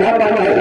Hare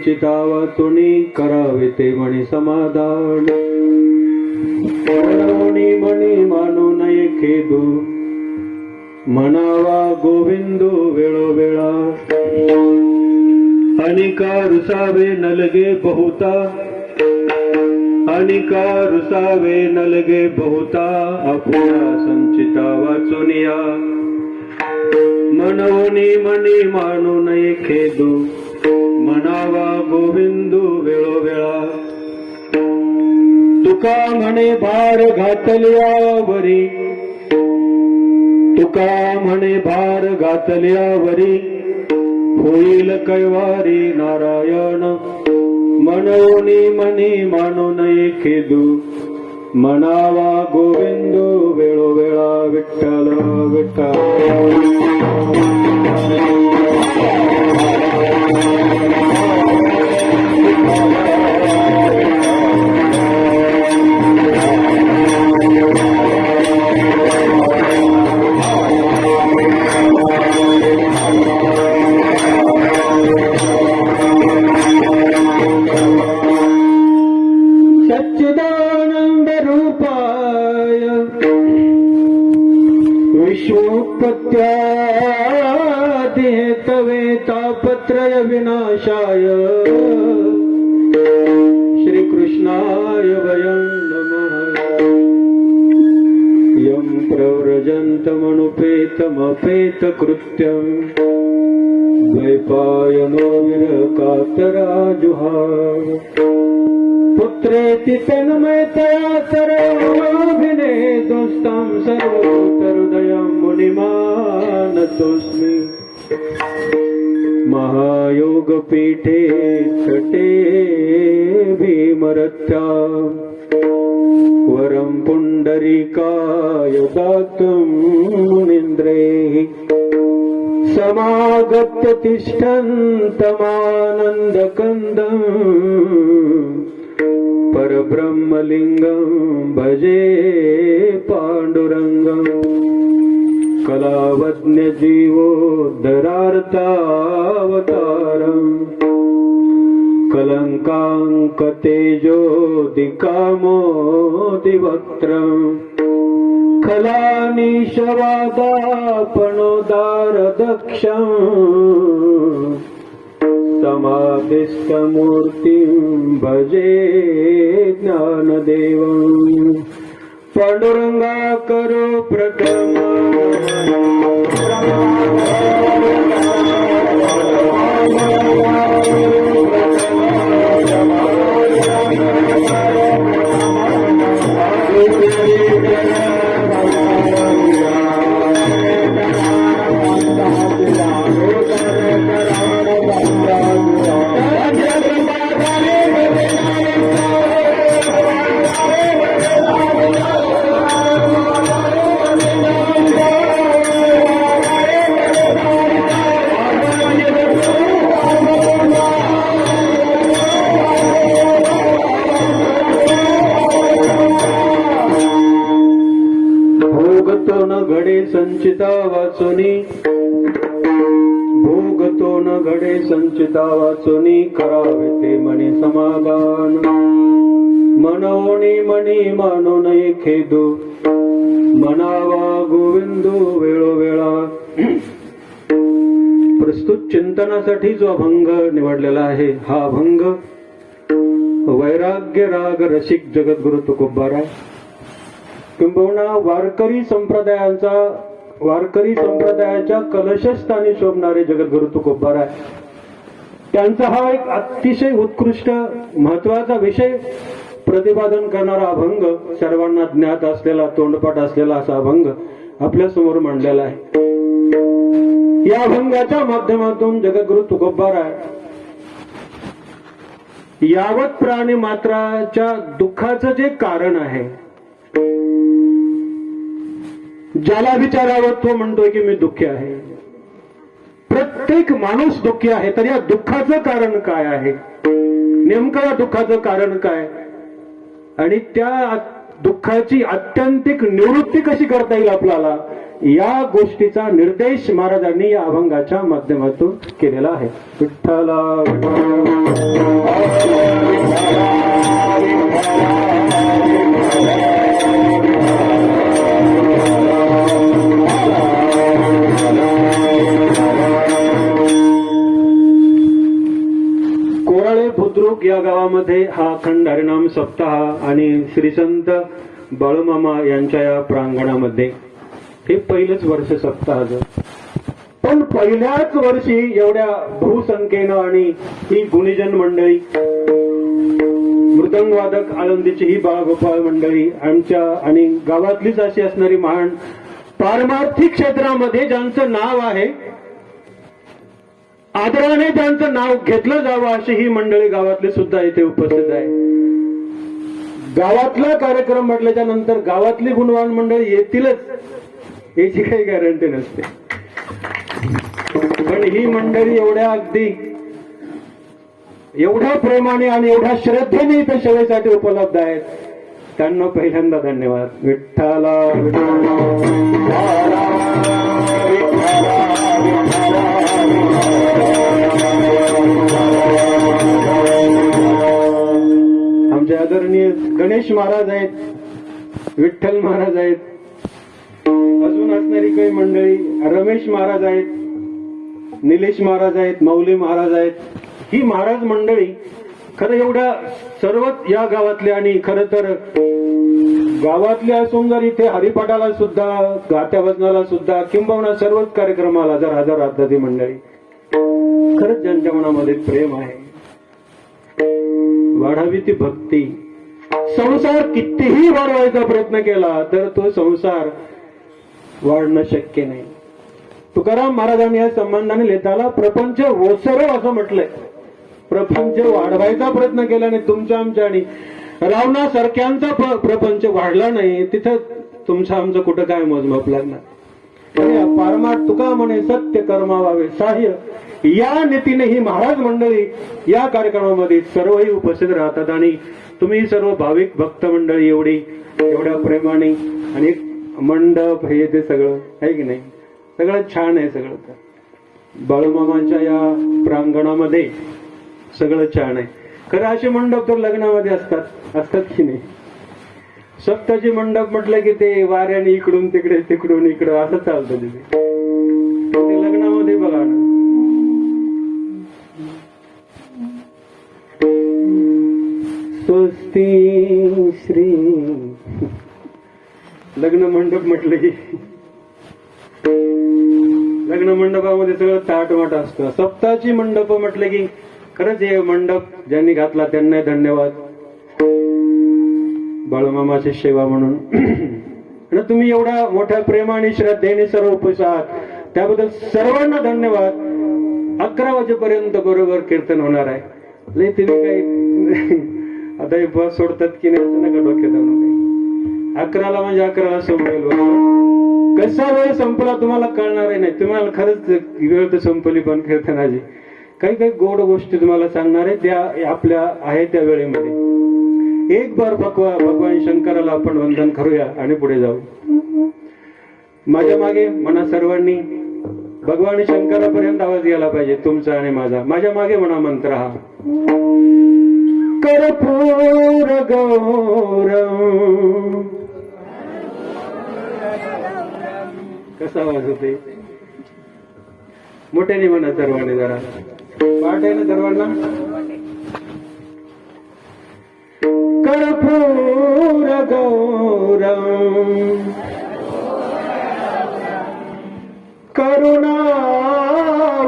संचिता वाचुनी करावे ते मणी समाधान मनी मणी मानू नये खेदू म्हणावा गोविंदू वेळोवेळा अनिका रुसावे नलगे बहुता अनिका रुसावे नलगे बहुता आपल्या संचिता वाचुनिया मनवनी मनी मानू नये खेदू म्हणावा गोविंदू वेळोवेळा तुका म्हणे भार घातल्यावरी तुका म्हणे भार घातल्यावरी होईल कैवारी नारायण मनवनी मनी मानू नये खेदू म्हणावा गोविंदू वेळोवेळा विठ्ठल विठ्ठल सच्चिदानंद रूपाय विश्वोत्पत्त्यादिहेतवे तापत्रय विनाशाय श्रीकृष्णाय वयं नमः यं प्रव्रजन्तमनुपेतमपेतकृत्यं द्वैपायनो विरकातराजुहाव पुत्रेति तन्मयतया सर्वभिनेदोस्तं सर्वभूतहृदयं मुनिमानतोऽस्मि महायोगपीठे छटे भीमरथ्यां वरं पुण्डरीकाय दातुं मुनीन्द्रैः समागत्य तिष्ठन्तमानन्दकन्दम् परब्रह्मलिंगं भजे पांडुरंगं कलावज्ञ जीवोद्धरार्तावतारं कलंकांकतेजोदिकामोदिवक्त्रं खलानीशवादापणोदारदक्षं समाधिस्थमूर्तिं भजे ज्ञानदेवं पांडुरंगा करो प्रथम संचिता वाचुनी भोगतो न घडे संचिता वाचुनी करावे ते मणी समाधान मनवणी मणी मानू नये खेदू म्हणावा गोविंदू वेळोवेळा प्रस्तुत चिंतनासाठी जो अभंग निवडलेला आहे हा अभंग वैराग्य राग रसिक जगद्गुरु तुकोबाराय किंबहुना वारकरी संप्रदायाच्या कलशस्थानी शोभणारे जगद्गुरु तुकोबाराय त्यांचा हा एक अतिशय उत्कृष्ट महत्वाचा विषय प्रतिपादन करणारा अभंग सर्वांना ज्ञात असलेला तोंडपाठ असलेला असा अभंग आपल्या समोर मांडलेला आहे। या अभंगाच्या माध्यमातून जगद्गुरु तुकोबाराय यावत प्राणी मात्राच्या दुःखाचं जे कारण आहे ज्याला विचारावं तो म्हणतोय की मी दुःखी आहे। प्रत्येक माणूस दुःखी आहे, तर या दुःखाचं कारण काय आहे, नेमकं या दुःखाचं कारण काय आणि त्या दुःखाची आत्यंतिक निवृत्ती कशी करता येईल आपल्याला, या गोष्टीचा निर्देश महाराजांनी या अभंगाच्या माध्यमातून केलेला आहे। विठ्ठला कोराळे बुद्रुक या गावामध्ये हा अखंड हरिनाम सप्ताह आणि श्री संत बाळूमामा यांच्या या प्रांगणामध्ये हे पहिलंच वर्ष सप्ताहाचं. पण पहिल्याच वर्षी एवढ्या बहुसंख्येनं आणि ही गुणीजन मंडळी, मृदंगवादक आळंदीची ही बाळगोपाळ मंडळी आमच्या आणि गावातलीच अशी असणारी महान पारमार्थिक क्षेत्रामध्ये ज्यांचं नाव आहे, आदराने ज्यांचं नाव घेतलं जावं अशी ही मंडळी गावातली सुद्धा इथे उपस्थित आहे. गावातला कार्यक्रम म्हटल्याच्या नंतर गावातली गुणवान मंडळी येतीलच याची काही गॅरंटी नसते. पण ही मंडळी एवढ्या प्रेमाने आणि एवढ्या श्रद्धेने इथे सेवेसाठी उपलब्ध आहेत. त्यांना पहिल्यांदा धन्यवाद. विठ्ठला आमचे आदरणीय गणेश महाराज आहेत, विठ्ठल महाराज आहेत, अजून असणारी काही मंडळी रमेश महाराज आहेत, निलेश महाराज आहेत, मौली महाराज आहेत. ही महाराज मंडळी खरं एवढ्या सर्वच या गावातले आणि खरं तर गावातले असून जर इथे हरिपाठाला सुद्धा, गात्या भजनाला सुद्धा किंबहुना सर्वच कार्यक्रमाला जर हजर राहतात ही मंडळी, खरंच ज्यांच्या मनामध्ये प्रेम आहे, वाढावी ती भक्ती. संसार कितीही वाढवायचा प्रयत्न केला तर तो संसार वाढणं शक्य नाही. तुकाराम महाराजांनी या संबंधाने लिहिताना प्रपंच ओसरो असं म्हटलंय. प्रपंच वाढवायचा प्रयत्न केल्याने तुमच्या आमच्या आणि रावणासारख्यांचा प्रपंच वाढला नाही, तिथं तुमचं आमचं कुठं काय मोजमाप लागणार. पारमार्थ तुका म्हणे सत्य कर्मा व्हावे सहाय्य, या नीतीने ही महाराज मंडळी या कार्यक्रमामध्ये सर्वही उपस्थित राहतात. आणि तुम्ही सर्व भाविक भक्त मंडळी एवढ्या प्रेमाने आणि मंडप हे ते सगळं आहे की नाही, सगळं छान आहे. सगळं बाळूमामांच्या या प्रांगणामध्ये सगळं छान आहे. खरं असे मंडप तर लग्नामध्ये असतात की नाही. सप्ताची मंडप म्हटलं की ते वाऱ्याने इकडून तिकडे तिकडून इकडं असं चालतं तिथे. ते लग्नामध्ये बघा ना, स्वस्ती श्री लग्न मंडप म्हटलं की लग्न मंडपामध्ये सगळं ताटमाट असतं. सप्ताची मंडप म्हटलं की खरंच हे मंडप ज्यांनी घातला त्यांना धन्यवाद. बाळूमामाची सेवा म्हणून आणि तुम्ही एवढ्या मोठ्या प्रेमाने श्रद्धेने सर्व उपस्थित आहात त्याबद्दल सर्वांना धन्यवाद. 11 वाजेपर्यंत बरोबर कीर्तन होणार आहे. लय तुम्ही काही आता हे बस सोडतात की नाही असं नका डोक्यात आणू. 11ला म्हणजे 11ला संपेल. कसा वेळ संपला तुम्हाला कळणार नाही. तुम्हाला खरंच वेळ तर संपली पण कीर्तनाची काही काही गोड गोष्टी तुम्हाला सांगणार आहे त्या आपल्या आहे त्या वेळेमध्ये. एक बार भगवान शंकराला आपण वंदन करूया आणि पुढे जाऊ. माझ्या मागे म्हणा सर्वांनी भगवान शंकरापर्यंत आवाज गेला पाहिजे तुमचा आणि माझा. माझ्या मागे म्हणा मंत्र हा कर्पूर गौरम. कसा आवाज होते मोठ्याने म्हणा सर्वांनी जरा पाठ आहे ना सर्वांना. कर्पूर गौरम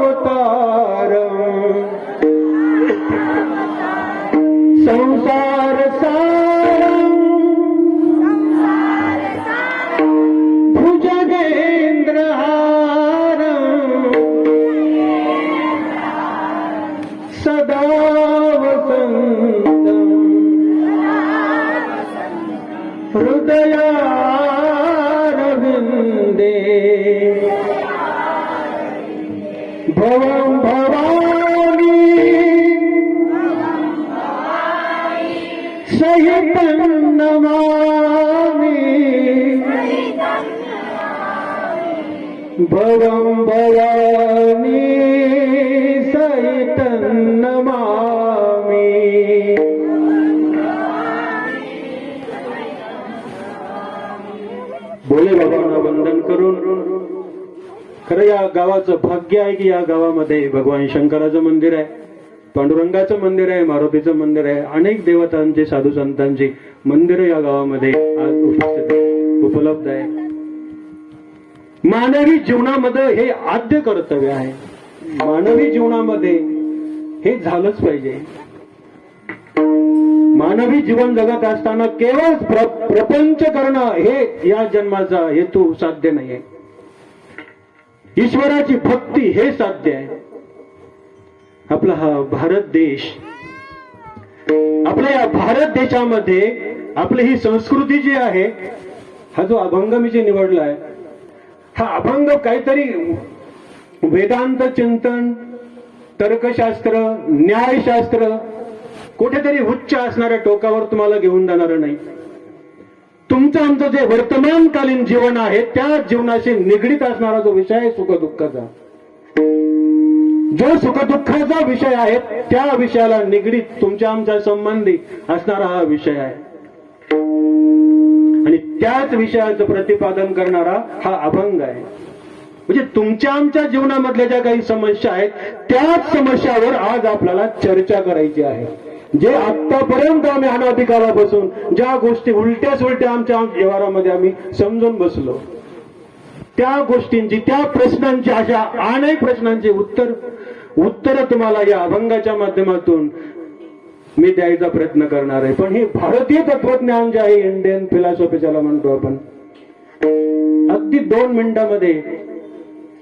करुणावतारम संसार सारम भुजगेंद्रहारम सदा वसंतम हृदयारविंदे भवं भवानी सहितं नमामि. भवं भवानी सहितं नमामि. भोले बाबांना वंदन करून, खरं या गावाचं भाग्य आहे की या गावामध्ये भगवान शंकराचं मंदिर आहे, पांडुरंगाचं मंदिर आहे, मारुतीचं मंदिर आहे, अनेक देवतांची साधू संतांची मंदिरं या गावामध्ये आज उपलब्ध आहे. मानवी जीवनामध्ये हे आद्य कर्तव्य आहे. मानवी जीवनामध्ये हे झालंच पाहिजे. मानवी जीवन जगत असताना केवळ प्रपंच करणं हे या जन्माचा हेतू साध्य नाहीये. ईश्वराची भक्ती हे साध्य आहे. आपला हा भारत देश, आपल्या या भारत देशामध्ये आपली ही संस्कृती जी आहे, हा जो अभंग मी जे निवडलाय, हा अभंग काहीतरी वेदांत चिंतन, तर्कशास्त्र, न्यायशास्त्र कुठेतरी उच्च असणाऱ्या टोकावर तुम्हाला घेऊन जाणार नाही. तुमचं आमचं जे वर्तमानकालीन जीवन आहे त्या जीवनाशी निगडीत असणारा जो विषय आहे सुखदुःखाचा, जो सुखदुःखाचा विषय आहे त्या विषयाला निगडीत तुमच्या आमच्या संबंधी असणारा हा विषय आहे. आणि त्याच विषयाचं प्रतिपादन करणारा हा अभंग आहे. म्हणजे तुमच्या आमच्या जीवनामधल्या ज्या काही समस्या आहेत त्याच समस्यावर आज आपल्याला चर्चा करायची आहे. जे आतापर्यंत आम्ही अनाधिकारापासून ज्या गोष्टी उलट्या सुलट्या आमच्या व्यवहारामध्ये आम्ही समजून बसलो, त्या गोष्टींची, त्या प्रश्नांची, अशा अनेक प्रश्नांची उत्तर तुम्हाला या अभंगाच्या माध्यमातून मी द्यायचा प्रयत्न करणार आहे. पण हे भारतीय तत्वज्ञान जे आहे, इंडियन फिलॉसॉफी ज्याला म्हणतो आपण, अगदी 2 मिनिटांमध्ये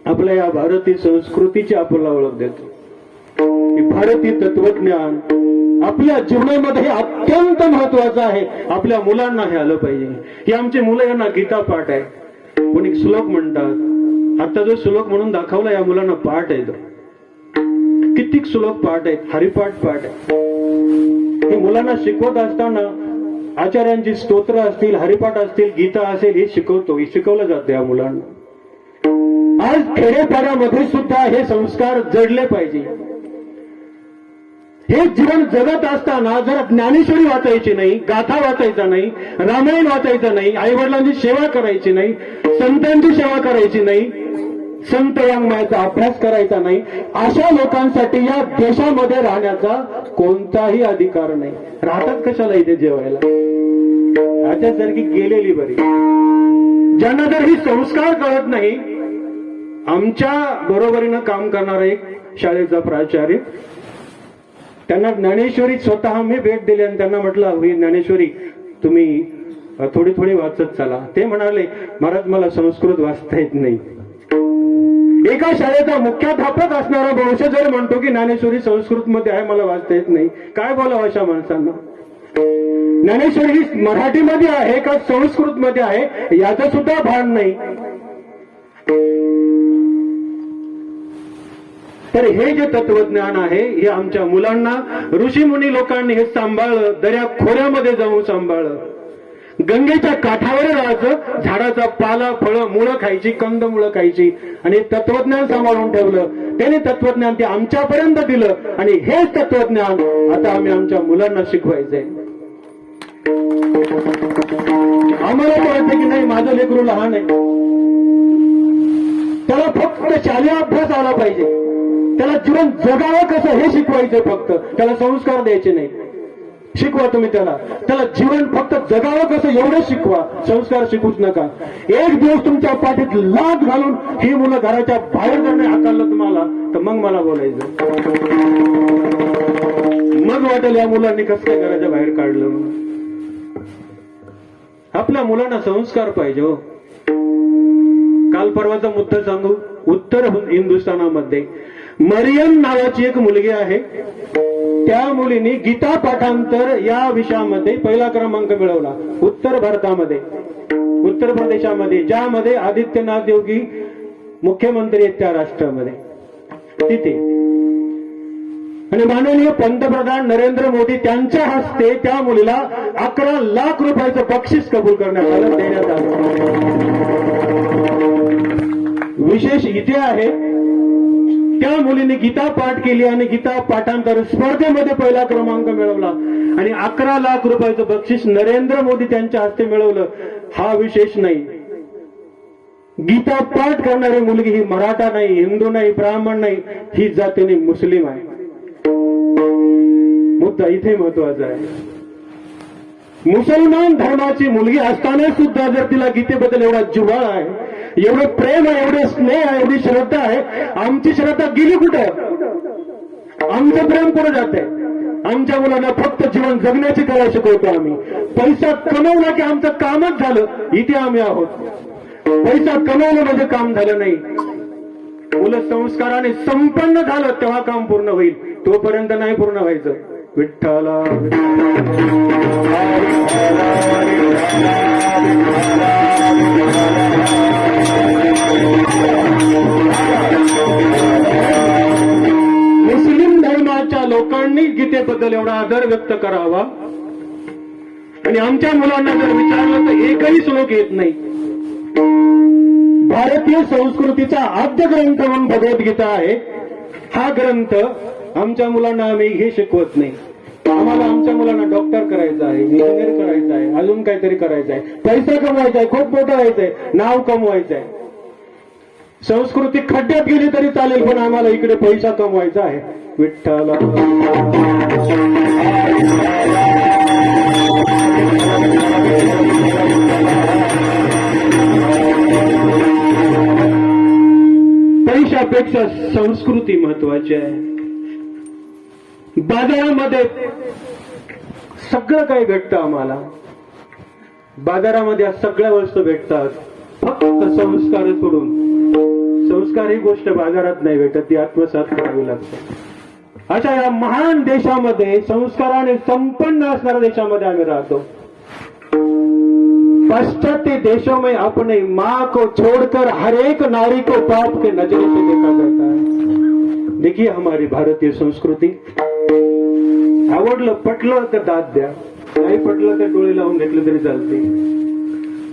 आपल्या या भारतीय संस्कृतीची आपल्याला ओळख देतो. भारतीय तत्वज्ञान आपल्या जीवनामध्ये हे अत्यंत महत्वाचं आहे. आपल्या मुलांना हे आलं पाहिजे. ही आमची मुलं, यांना गीता पाठ आहे, कोणी श्लोक म्हणतात. आता जो श्लोक म्हणून दाखवला या मुलांना पाठ आहे, तो कित्येक श्लोक पाठ आहेत, हरिपाठ पाठ आहे. हे मुलांना शिकवत असताना आचार्यांची स्तोत्र असतील, हरिपाठ असतील, गीता असेल, हे शिकवलं जातं या मुलांना. आज खेडेपाड्यामध्ये सुद्धा हे संस्कार जडले पाहिजे. हे जीवन जगत असताना जर ज्ञानेश्वरी वाचायची नाही, गाथा वाचायचा नाही, रामायण वाचायचं नाही, आईवडिलांची सेवा करायची नाही, संतांची सेवा करायची नाही, संत वाङ्मयाचा अभ्यास करायचा नाही, अशा लोकांसाठी या देशामध्ये राहण्याचा कोणताही अधिकार नाही. राहतात कशाला इथे जेवायला? याच्यासारखी गेलेली बरी. ज्यांना जर ही संस्कार कळत नाही, आमच्या बरोबरीनं काम करणारा एक शाळेचा प्राचार्य, त्यांना ज्ञानेश्वरी स्वतः मी भेट दिली आणि त्यांना म्हटलं, ही ज्ञानेश्वरी तुम्ही थोडी थोडी वाचत चला. ते म्हणाले, महाराज मला संस्कृत वाचता येत नाही. एका शाळेचा मुख्याध्यापक असणारा भविष्य जर म्हणतो की ज्ञानेश्वरी संस्कृत मध्ये आहे, मला वाचता येत नाही, काय बोलावं अशा माणसांना? ज्ञानेश्वरी ही मराठीमध्ये आहे का संस्कृत मध्ये आहे याचं सुद्धा भान नाही. तर हे जे तत्वज्ञान आहे हे आमच्या मुलांना ऋषीमुनी लोकांनी हे सांभाळलं, दर्या खोऱ्यामध्ये जाऊन सांभाळलं, गंगेच्या काठावर राहायचं, झाडाचा पाला, फळं, मुळं खायची, कंदमुळं खायची, आणि तत्वज्ञान सांभाळून ठेवलं. त्याने तत्वज्ञान ते आमच्यापर्यंत दिलं आणि हेच तत्वज्ञान आता आम्ही आमच्या मुलांना शिकवायचंय. आम्हाला कळतं की नाही, माझं लेकरू लहान आहे, त्याला फक्त शालेय अभ्यास आला पाहिजे, त्याला जीवन जगावं कसं हे शिकवायचं, फक्त त्याला संस्कार द्यायचे नाही. शिकवा तुम्ही त्याला जीवन फक्त जगावं कसं एवढं शिकवा, संस्कार शिकूच नका. एक दिवस तुमच्या पाठीत लाथ घालून ही मुलं घराच्या बाहेर जाणे हाकललं तुम्हाला, तर मग मला बोलायचं, मग वाटेल या मुलांनी कसं काय घराच्या बाहेर काढलं. आपल्या मुलांना संस्कार पाहिजे हो. काल परवाचा मुद्दा सांगू. उत्तर हिंदुस्थानामध्ये मरियम नावाची एक मुलगी आहे, त्या मुलीने गीता पाठांतर या विषयामध्ये पहिला क्रमांक मिळवला. उत्तर भारतामध्ये, उत्तर प्रदेशामध्ये, ज्यामध्ये आदित्यनाथ योगी मुख्यमंत्री आहेत त्या राष्ट्रामध्ये, तिथे. आणि माननीय पंतप्रधान नरेंद्र मोदी त्यांच्या हस्ते त्या मुलीला 11 लाख रुपयाचं बक्षीस कबूल करण्यात आलं, देण्यात आलं. विशेष इथे आहे, त्या मुलीने गीता पाठ केली आणि गीता पाठांतर स्पर्धेमध्ये पहिला क्रमांक मिळवला आणि 11 लाख रुपयाचं बक्षीस नरेंद्र मोदी त्यांच्या हस्ते मिळवलं. हा विशेष नाही, गीता पाठ करणारी मुलगी ही मराठा नाही, हिंदू नाही, ब्राह्मण नाही, ही जातीने मुस्लिम आहे. मुद्दा इथे महत्वाचा आहे. मुसलमान धर्माची मुलगी असताना सुद्धा जर तिला गीतेबद्दल एवढा जिव्हाळा आहे, एवढं प्रेम आहे, एवढे स्नेह आहे, एवढी श्रद्धा आहे, आमची श्रद्धा गेली कुठे? आमचं प्रेम कुठे जाते? आमच्या मुलांना फक्त जीवन जगण्याची कला शिकवतो आम्ही. पैसा कमवला की आमचं कामच झालं, इथे आम्ही आहोत. पैसा कमवलं म्हणजे काम झालं नाही. मुलं संस्काराने संपन्न झालं तेव्हा काम पूर्ण होईल, तोपर्यंत नाही पूर्ण व्हायचं. विठ्ठला मुस्लिम धर्माच्या लोकांनी गीतेबद्दल एवढा आदर व्यक्त करावा. आणि आमच्या मुलांना जर विचारलं तर एकही श्लोक येत नाही. भारतीय संस्कृतीचा आद्य ग्रंथ म्हणून भगवद्गीता आहे. हा ग्रंथ आमच्या मुलांना आम्ही हे शिकवत नाही. आम्हाला आमच्या मुलांना डॉक्टर करायचं आहे, इंजिनियर करायचं आहे, अजून काहीतरी करायचं आहे, पैसा कमवायचा आहे, खूप मोठं व्हायचंय, नाव कमवायचं आहे. संस्कृती खड्ड्यात गेली तरी चालेल, पण आम्हाला इकडे पैसा कमवायचा आहे. विठ्ठला पैशापेक्षा संस्कृती महत्वाची आहे. बाजारामध्ये सगळं काही भेटतं आम्हाला. बाजारामध्ये सगळ्या वस्तू भेटतात, फक्त संस्कार सोडून. संस्कार ही गोष्ट बाजारात नाही भेटत, ती आत्मसात करावी लागते. अशा या महान देशामध्ये, संस्काराने संपन्न असणाऱ्या देशामध्ये आम्ही राहतो. पाश्चात्य देशों में अपने माँ को छोड़कर हर एक नारी को पाप के नजरे से देखा जाता है. देखिए हमारी भारतीय संस्कृती. आवडलं पटलं तर दाद द्या, नाही पटलं तर डोळे लावून घेतलं तरी चालते.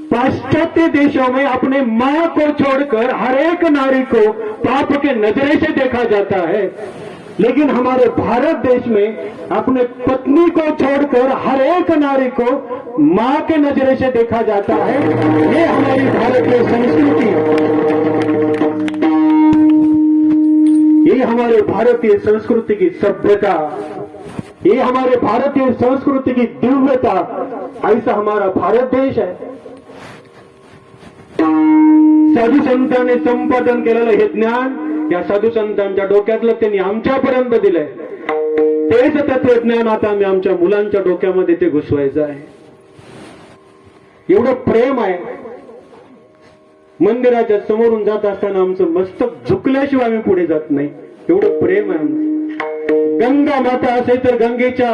पाश्चात्य देशों में अपने माँ को छोड़कर हर एक नारी को पाप के नजरे से देखा जाता है, लेकिन हमारे भारत देश में अपने पत्नी को छोड़कर हर एक नारी को माँ के नजरे से देखा जाता है. ये हमारी भारतीय संस्कृति, ये हमारे भारतीय संस्कृति की सभ्यता, ये हमारे भारतीय संस्कृति की दिव्यता. ऐसा हमारा भारत देश है. साधू संतांनी संपादन केलेलं हे ज्ञान या साधू संतांच्या डोक्यातलं त्यांनी आमच्यापर्यंत दिलंय. तेच तत्वज्ञान आता आम्ही आमच्या मुलांच्या डोक्यामध्ये ते घुसवायचं आहे. एवढं प्रेम आहे. मंदिराच्या समोरून जात असताना आमचं मस्तक झुकल्याशिवाय आम्ही पुढे जात नाही. एवढं प्रेम आहे आमचं. गंगा माता असेल तर गंगेच्या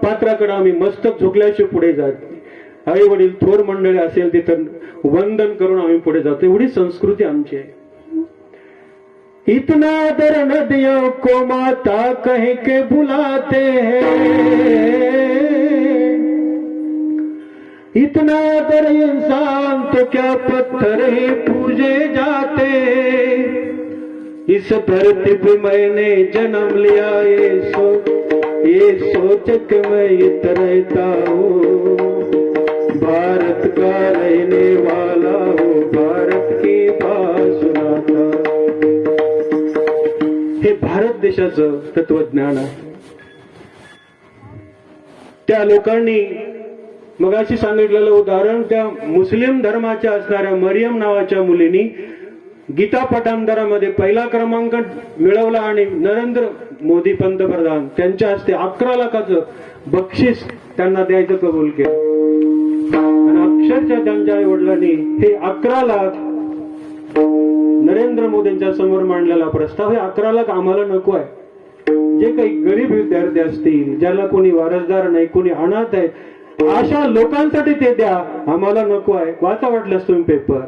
पात्राकडे आम्ही मस्तक झुकल्याशिवाय पुढे जात नाही. आई वडील थोर मंडळी असेल तिथं वंदन करून आम्ही पुढे जातो. एवढी संस्कृती आमची आहे. इतना दर नदियों को माता कह के बुलाते हैं, इतना दर इंसान तो क्या पत्थर ही पूजे जाते. इस धरती पे मैंने जन्म लिया, ये सोच के मैं इतना रहता हूँ. भारत का रहने वाला हूँ, भारत की बात सुनाता. हे भारत देशाचं तत्वज्ञान आहे. त्या लोकांनी मगाशी सांगितलेलं उदाहरण, त्या मुस्लिम धर्माच्या असणाऱ्या मरियम नावाच्या मुलीनी गीता पाठांतरामध्ये पहिला क्रमांक मिळवला आणि नरेंद्र मोदी पंतप्रधान त्यांच्या हस्ते 11 लाखाचं बक्षीस त्यांना द्यायचं कबूल केलं. आणि अक्षरशः त्यांच्या आई वडिलांनी हे 11 लाख नरेंद्र मोदींच्या समोर मांडलेला प्रस्ताव, हे 11 लाख आम्हाला नको आहे. जे काही गरीब विद्यार्थी असतील, ज्याला कोणी वारसदार नाही, कोणी अनाथ आहे, अशा लोकांसाठी ते द्या, आम्हाला नको आहे. वाचा वाटल्यास तुम्ही पेपर.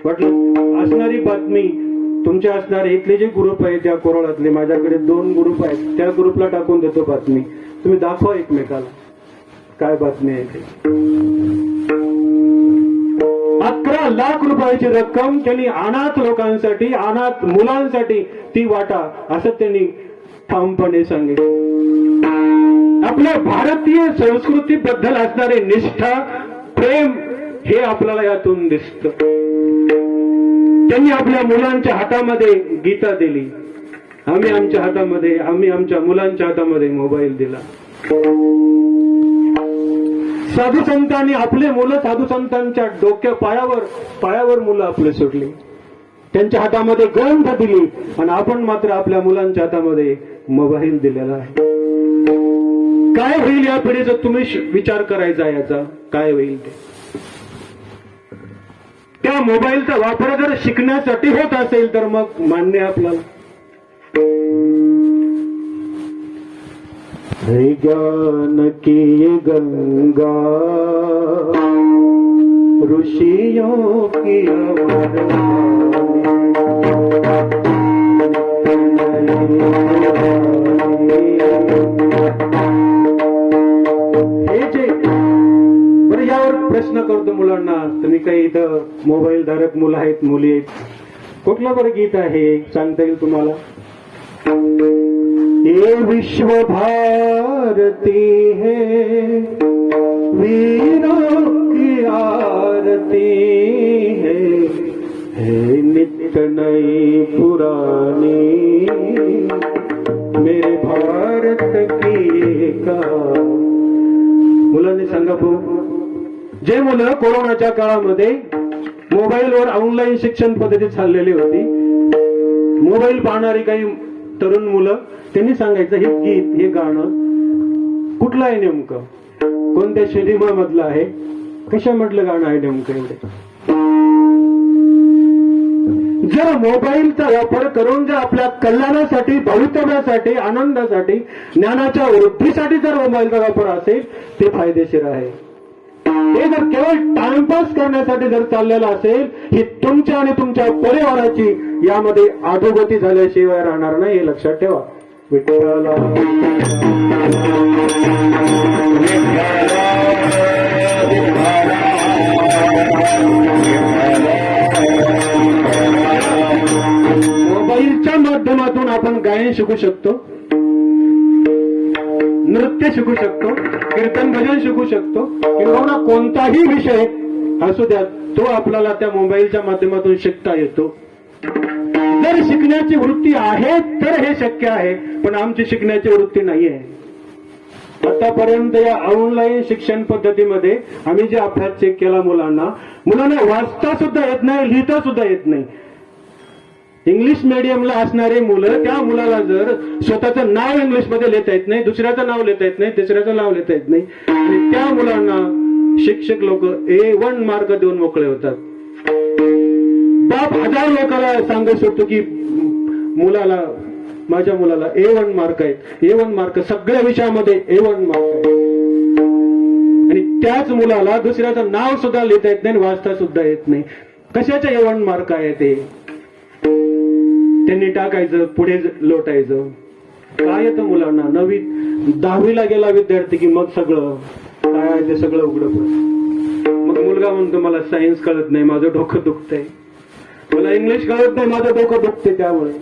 वाटलं असणारी बातमी तुमच्या असणारे इथले जे ग्रुप आहे त्या कोरोळातले, माझ्याकडे 2 ग्रुप आहेत, त्या ग्रुपला टाकून देतो बातमी. तुम्ही दाखवा एकमेकाला काय बातमी आहे ते. 11 लाख रुपयाची रक्कम त्यांनी अनाथ लोकांसाठी, अनाथ मुलांसाठी ती वाटा, असं त्यांनी ठामपणे सांगितलं. आपल्या भारतीय संस्कृतीबद्दल असणारे निष्ठा, प्रेम हे आपल्याला यातून दिसतं. त्यांनी आपल्या मुलांच्या हातामध्ये गीता दिली, आम्ही आमच्या मुलांच्या हातामध्ये मोबाईल दिला. साधू संतांनी आपले मुलं साधू संतांच्या पायावर मुलं आपले सोडली, त्यांच्या हातामध्ये ग्रंथ दिली, आणि आपण मात्र आपल्या मुलांच्या हातामध्ये मोबाईल दिलेला आहे. काय होईल या पिढीचा तुम्ही विचार करायचा, याचा काय होईल ते. त्या मोबाईलचा वापर जर शिकण्यासाठी होत असेल तर मग मान्य आपल्याला. ज्ञान की गंगा ऋषियों की बरं, यावर प्रश्न करतो मुलांना. तुम्ही काही इथं मोबाईल धारक मुलं आहेत, मुली आहेत, कुठलं बरं गीत आहे सांगता येईल तुम्हाला? ये विश्व भारती है, वीरों की आरती है नित्य नई पुरानी, मेरे भारत की का. मुलांनी सांगा भाऊ, जे मुलं कोरोनाच्या काळामध्ये मोबाईलवर ऑनलाईन शिक्षण पद्धती चाललेली होती, मोबाईल पाहणारी काही तरुण मुलं, त्यांनी सांगायचं हे गीत, हे गाणं कुठलं आहे नेमकं, कोणत्या सिनेमामधलं आहे, कशामधलं गाणं आहे नेमकं एवढे. जर मोबाईलचा वापर करून जर आपल्या कल्याणासाठी, भवितव्यासाठी, आनंदासाठी, ज्ञानाच्या वृद्धीसाठी जर मोबाईलचा वापर असेल ते फायदेशीर आहे. हे जर केवळ टाइमपास करण्यासाठी जर चाललेला असेल, ही तुमच्या आणि तुमच्या परिवाराची यामध्ये अधोगती झाल्याशिवाय राहणार नाही, हे लक्षात ठेवा. विठ्ठला मोबाईलच्या माध्यमातून आपण गायन शिकू शकतो, नृत्य शिकू शकतो, कीर्तन भजन शिकू शकतो, किंवा कोणताही विषय असू द्या तो आपल्याला त्या मोबाईलच्या माध्यमातून शिकता येतो. जर शिकण्याची वृत्ती आहे तर हे शक्य आहे, पण आमची शिकण्याची वृत्ती नाही आहे. आतापर्यंत या ऑनलाईन शिक्षण पद्धतीमध्ये आम्ही जे अभ्यास चेक केला, मुलांना वाचता सुद्धा येत नाही, लिहिता सुद्धा येत नाही. इंग्लिश मीडियमला असणारे मुलं, त्या मुलाला जर स्वतःचं नाव इंग्लिशमध्ये लिहिता येत नाही, दुसऱ्याचं नाव लिहिता येत नाही, तिसऱ्याचं नाव लिहिता येत नाही, आणि त्या मुलांना शिक्षक लोक A1 मार्क देऊन मोकळे होतात. बाप 1000 लोकांना सांगत होतो की माझ्या मुलाला A1 मार्क आहेत, A1 मार्क, सगळ्या विषयामध्ये A1 मार्क आहेत, आणि त्याच मुलाला दुसऱ्याचं नाव सुद्धा लिहिता येत नाही, वाचता सुद्धा येत नाही. कशाचे A1 मार्क आहे ते? त्यांनी टाकायचं, पुढे लोटायचं. काय येतं मुलांना? 10वीला गेला विद्यार्थी की मग सगळं काय आहे ते सगळं उघडं पडतं. मग मुलगा म्हणतो मला सायन्स कळत नाही, माझं डोकं दुखतंय, मला इंग्लिश कळत नाही, माझं डोकं दुखते. त्यामुळे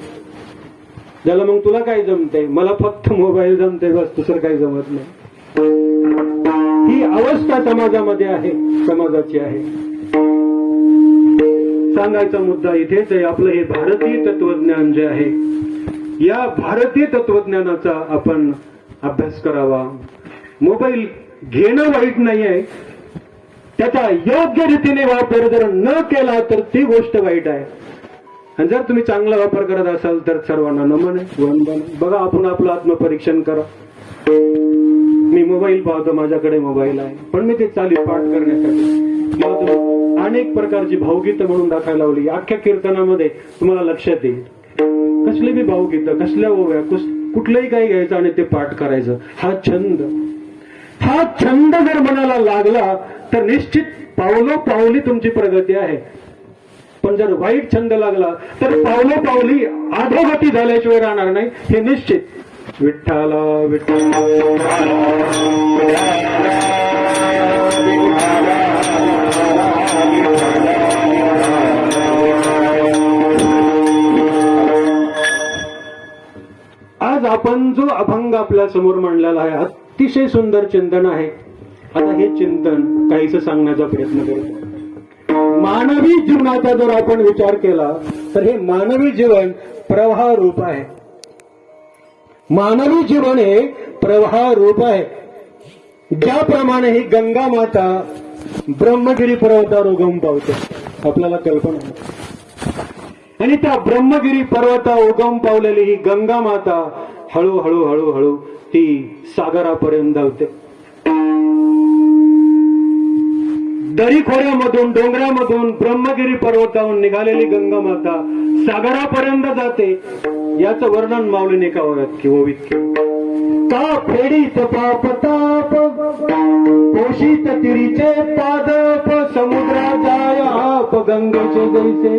त्याला मग तुला काय जमतंय? मला फक्त मोबाईल जमतंय, बस, दुसरं काही जमत नाही. ही अवस्था समाजामध्ये आहे, समाजाची आहे. सांगायचा मुद्दा इथेच आहे, आपलं हे भारतीय तत्वज्ञान जे आहे, या भारतीय तत्वज्ञानाचा आपण अभ्यास करावा. मोबाईल घेणं वाईट नाही आहे, त्याचा योग्य रीतीने वापर जर न केला तर ती गोष्ट वाईट आहे. आणि जर तुम्ही चांगला वापर करत असाल तर सर्वांना नमन आहे, वंदन. बघा, आपण आपलं आत्मपरीक्षण करा. मी मोबाईल पाहतो, माझ्याकडे मोबाईल आहे, पण मी ते चालू पाठ करण्यासाठी मला अनेक प्रकारची भावगीतं म्हणून दाखवायला लावली. अख्ख्या कीर्तनामध्ये तुम्हाला लक्षात येईल कसली बी भावगीतं, कसल्या ओव्या, कुठलंही काही घ्यायचं आणि ते पाठ करायचं. हा छंद जर मनाला लागला तर निश्चित पावलोपावली तुमची प्रगती आहे. पण जर वाईट छंद लागला तर पावलोपावली अधोगती झाल्याशिवाय राहणार नाही, हे निश्चित. विठ्ठला विठ्ठला आज आपण जो अभंग आपल्या समोर मांडलेला आहे, अतिशय सुंदर चिंतन आहे. आता हे चिंतन काहीच सांगण्याचा प्रयत्न करतो. मानवी जीवनाचा जर आपण विचार केला तर हे मानवी जीवन प्रवाह रूप आहे. मानवी जीवन हे प्रवाह रूप आहे. ज्याप्रमाणे ही गंगा माता ब्रह्मगिरी पर्वतावर उगम पावते आपल्याला कल्पना आहे. आणि त्या ब्रह्मगिरी पर्वतावर उगम पावलेली ही गंगा माता हळूहळू हळूहळू ती सागरापर्यंत धावते. दरीखोऱ्यामधून डोंगरामधून ब्रह्मगिरी पर्वतावरून निघालेली गंगा माता सागरापर्यंत जाते. याचं वर्णन माऊलीने एका ओवीत का फेडीत पापताप पोषित तिरीचे पादप समुद्रा जाय आप गंगेचे जैसे.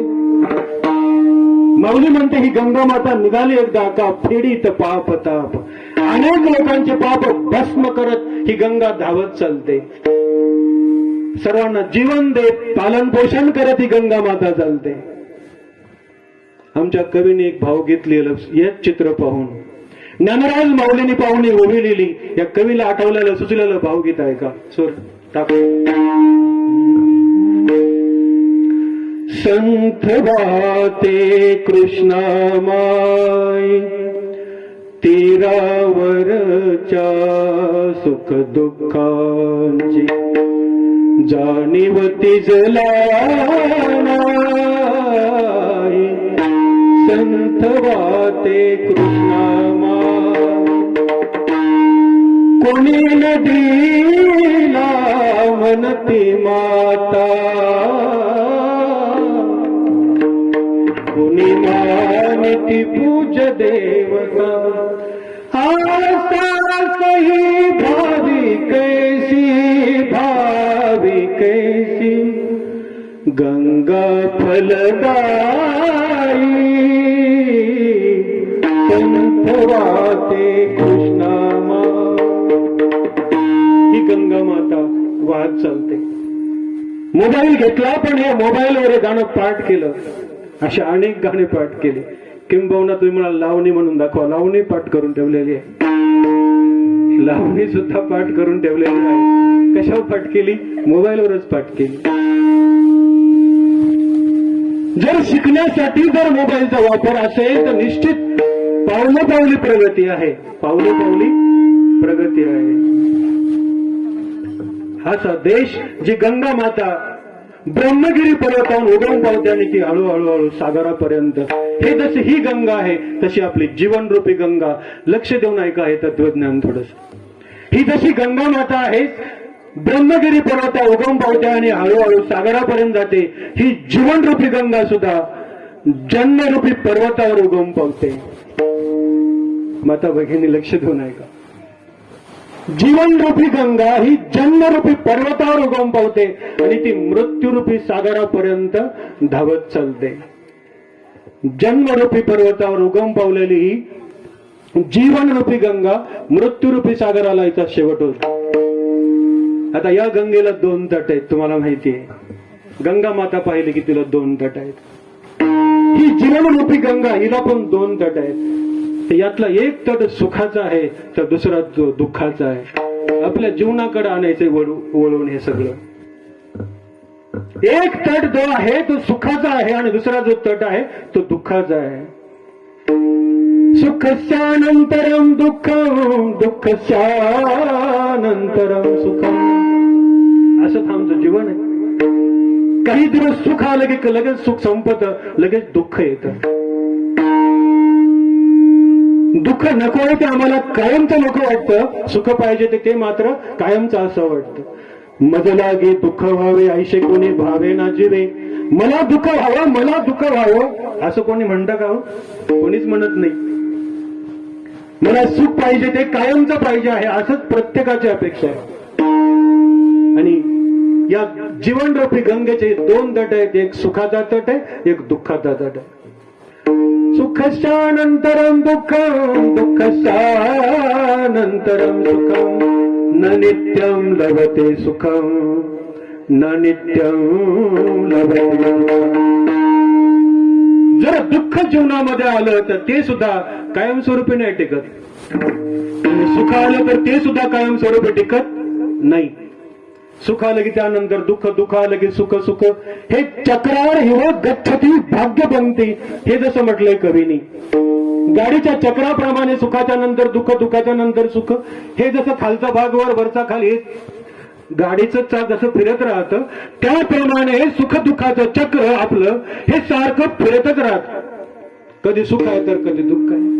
माऊली म्हणते ही गंगा माता निघाली एकदा का फेडीत पापताप. अनेक लोकांचे पाप भस्म करत ही गंगा धावत चालते. सर्वांना जीवन देत पालन पोषण करत ही गंगा माता चालते. आमच्या कवीने एक भावगीत लिहिलं हेच चित्र पाहून. ज्ञानराज माऊलीने पाहून ही ओवी लिहिली. या कवीला आठवलेलं सुचलेलं भावगीत आहे का? सुर टाक. संत वाते कृष्णामाई तीरावरच्या सुख दुःखांची जाणीव तिजला नाही. संत वाते कृष्णामाई कोणी नदीला म्हणती माता कोणी मानती पूज देवता. सही भावी कैसी गंगा फलदाई. संत वाते कृष्णामा ही गंगा माता वाहत चालते. मोबाईल घेतला पण या मोबाईलवर हे गाणं पाठ केलं. अशा अनेक गाणे पाठ केले. किंबहुना तुम्ही मला लावणी म्हणून दाखवा. लावणी पाठ करून ठेवलेली आहे. लावणी सुद्धा पाठ करून ठेवलेली आहे. कशावर पाठ केली? मोबाईलवरच पाठ केली. जर शिकण्यासाठी जर मोबाईलचा वापर असेल तर निश्चित पावलोपावली प्रगती आहे. पावलोपावली प्रगती आहे. हा देश जी गंगा माता ब्रह्मगिरी पर्वतावरून उगम पावते आणि ती हळूहळू सागरापर्यंत. हे जशी ही गंगा आहे तशी आपली जीवनरूपी गंगा. लक्ष देऊन ऐका हे तत्वज्ञान थोडस. ही जशी गंगा माता आहे ब्रह्मगिरी पर्वतावर उगम पावते आणि हळूहळू सागरापर्यंत जाते. ही जीवनरूपी गंगा सुद्धा जन्मरूपी पर्वतावर उगम पावते. माता भगिनी लक्ष देऊन ऐका. जीवनरूपी गंगा ही जन्मरूपी पर्वतावर उगम पावते आणि ती मृत्यूरूपी सागरापर्यंत धावत चालते. जन्मरूपी पर्वतावर उगम पावलेली ही जीवनरूपी गंगा मृत्यूरूपी सागराला इथं शेवट होतो. आता या गंगेला 2 तट आहेत तुम्हाला माहिती आहे. गंगा माता पाहिली की तिला 2 तट आहेत. ही जीवनरूपी गंगा हिला पण 2 तट आहेत. यातला एक तट सुखाचा आहे तर दुसरा दुःखाचा आहे. आपल्या जीवनाकडे आणायचे वळून हे सगळं. एक तट जो आहे तो सुखाचा आहे आणि दुसरा जो तट आहे तो दुःखाचा आहे. सुखस्यानंतरम दुःखम दुःखस्यानंतरम सुखम असं आमचं जीवन आहे. काही दिवस सुख आलं की लगेच सुख संपत लगेच दुःख येतं. दुःख नको आहे ते आम्हाला कायमचं नको वाटतं. सुख पाहिजे ते मात्र कायमचं असं वाटतं. मज लागे दुःख व्हावे ऐशे कोणी भावे ना जीवे. मला दुःख व्हावं मला दुःख व्हावं असं कोणी म्हणतं का? कोणीच म्हणत नाही. मला सुख पाहिजे ते कायमचं पाहिजे आहे असंच प्रत्येकाची अपेक्षा आहे. आणि या जीवनरूपी गंगेचे 2 तट आहेत. एक सुखाचा तट आहे एक दुःखाचा तट आहे. सुखस्यानंतरम दुःखम दुःखस्यानंतरम सुखम न नित्यम लभते सुखम न नित्यम लभते. जर दुःख जीवनामध्ये आलं तर ते सुद्धा कायमस्वरूपी नाही टिकत. सुख आलं तर ते सुद्धा कायमस्वरूपी टिकत नाही. सुख आलं की त्यानंतर दुःख, दुःख आलं की सुख, सुख हे चक्रावर हिव गच्छती भाग्यपंक्ती, हे जसं म्हटलंय कवीनी. गाडीच्या चक्राप्रमाणे सुखाच्या नंतर दुःख, दुःखाच्या नंतर सुख, हे जसं खालचा भाग वर, वरचा खाली, गाडीचं चाक जसं फिरत राहतं त्याप्रमाणे सुख दुःखाचं चक्र आपलं हे सारखं फिरतच राहत. कधी सुख आहे तर कधी दुःख आहे.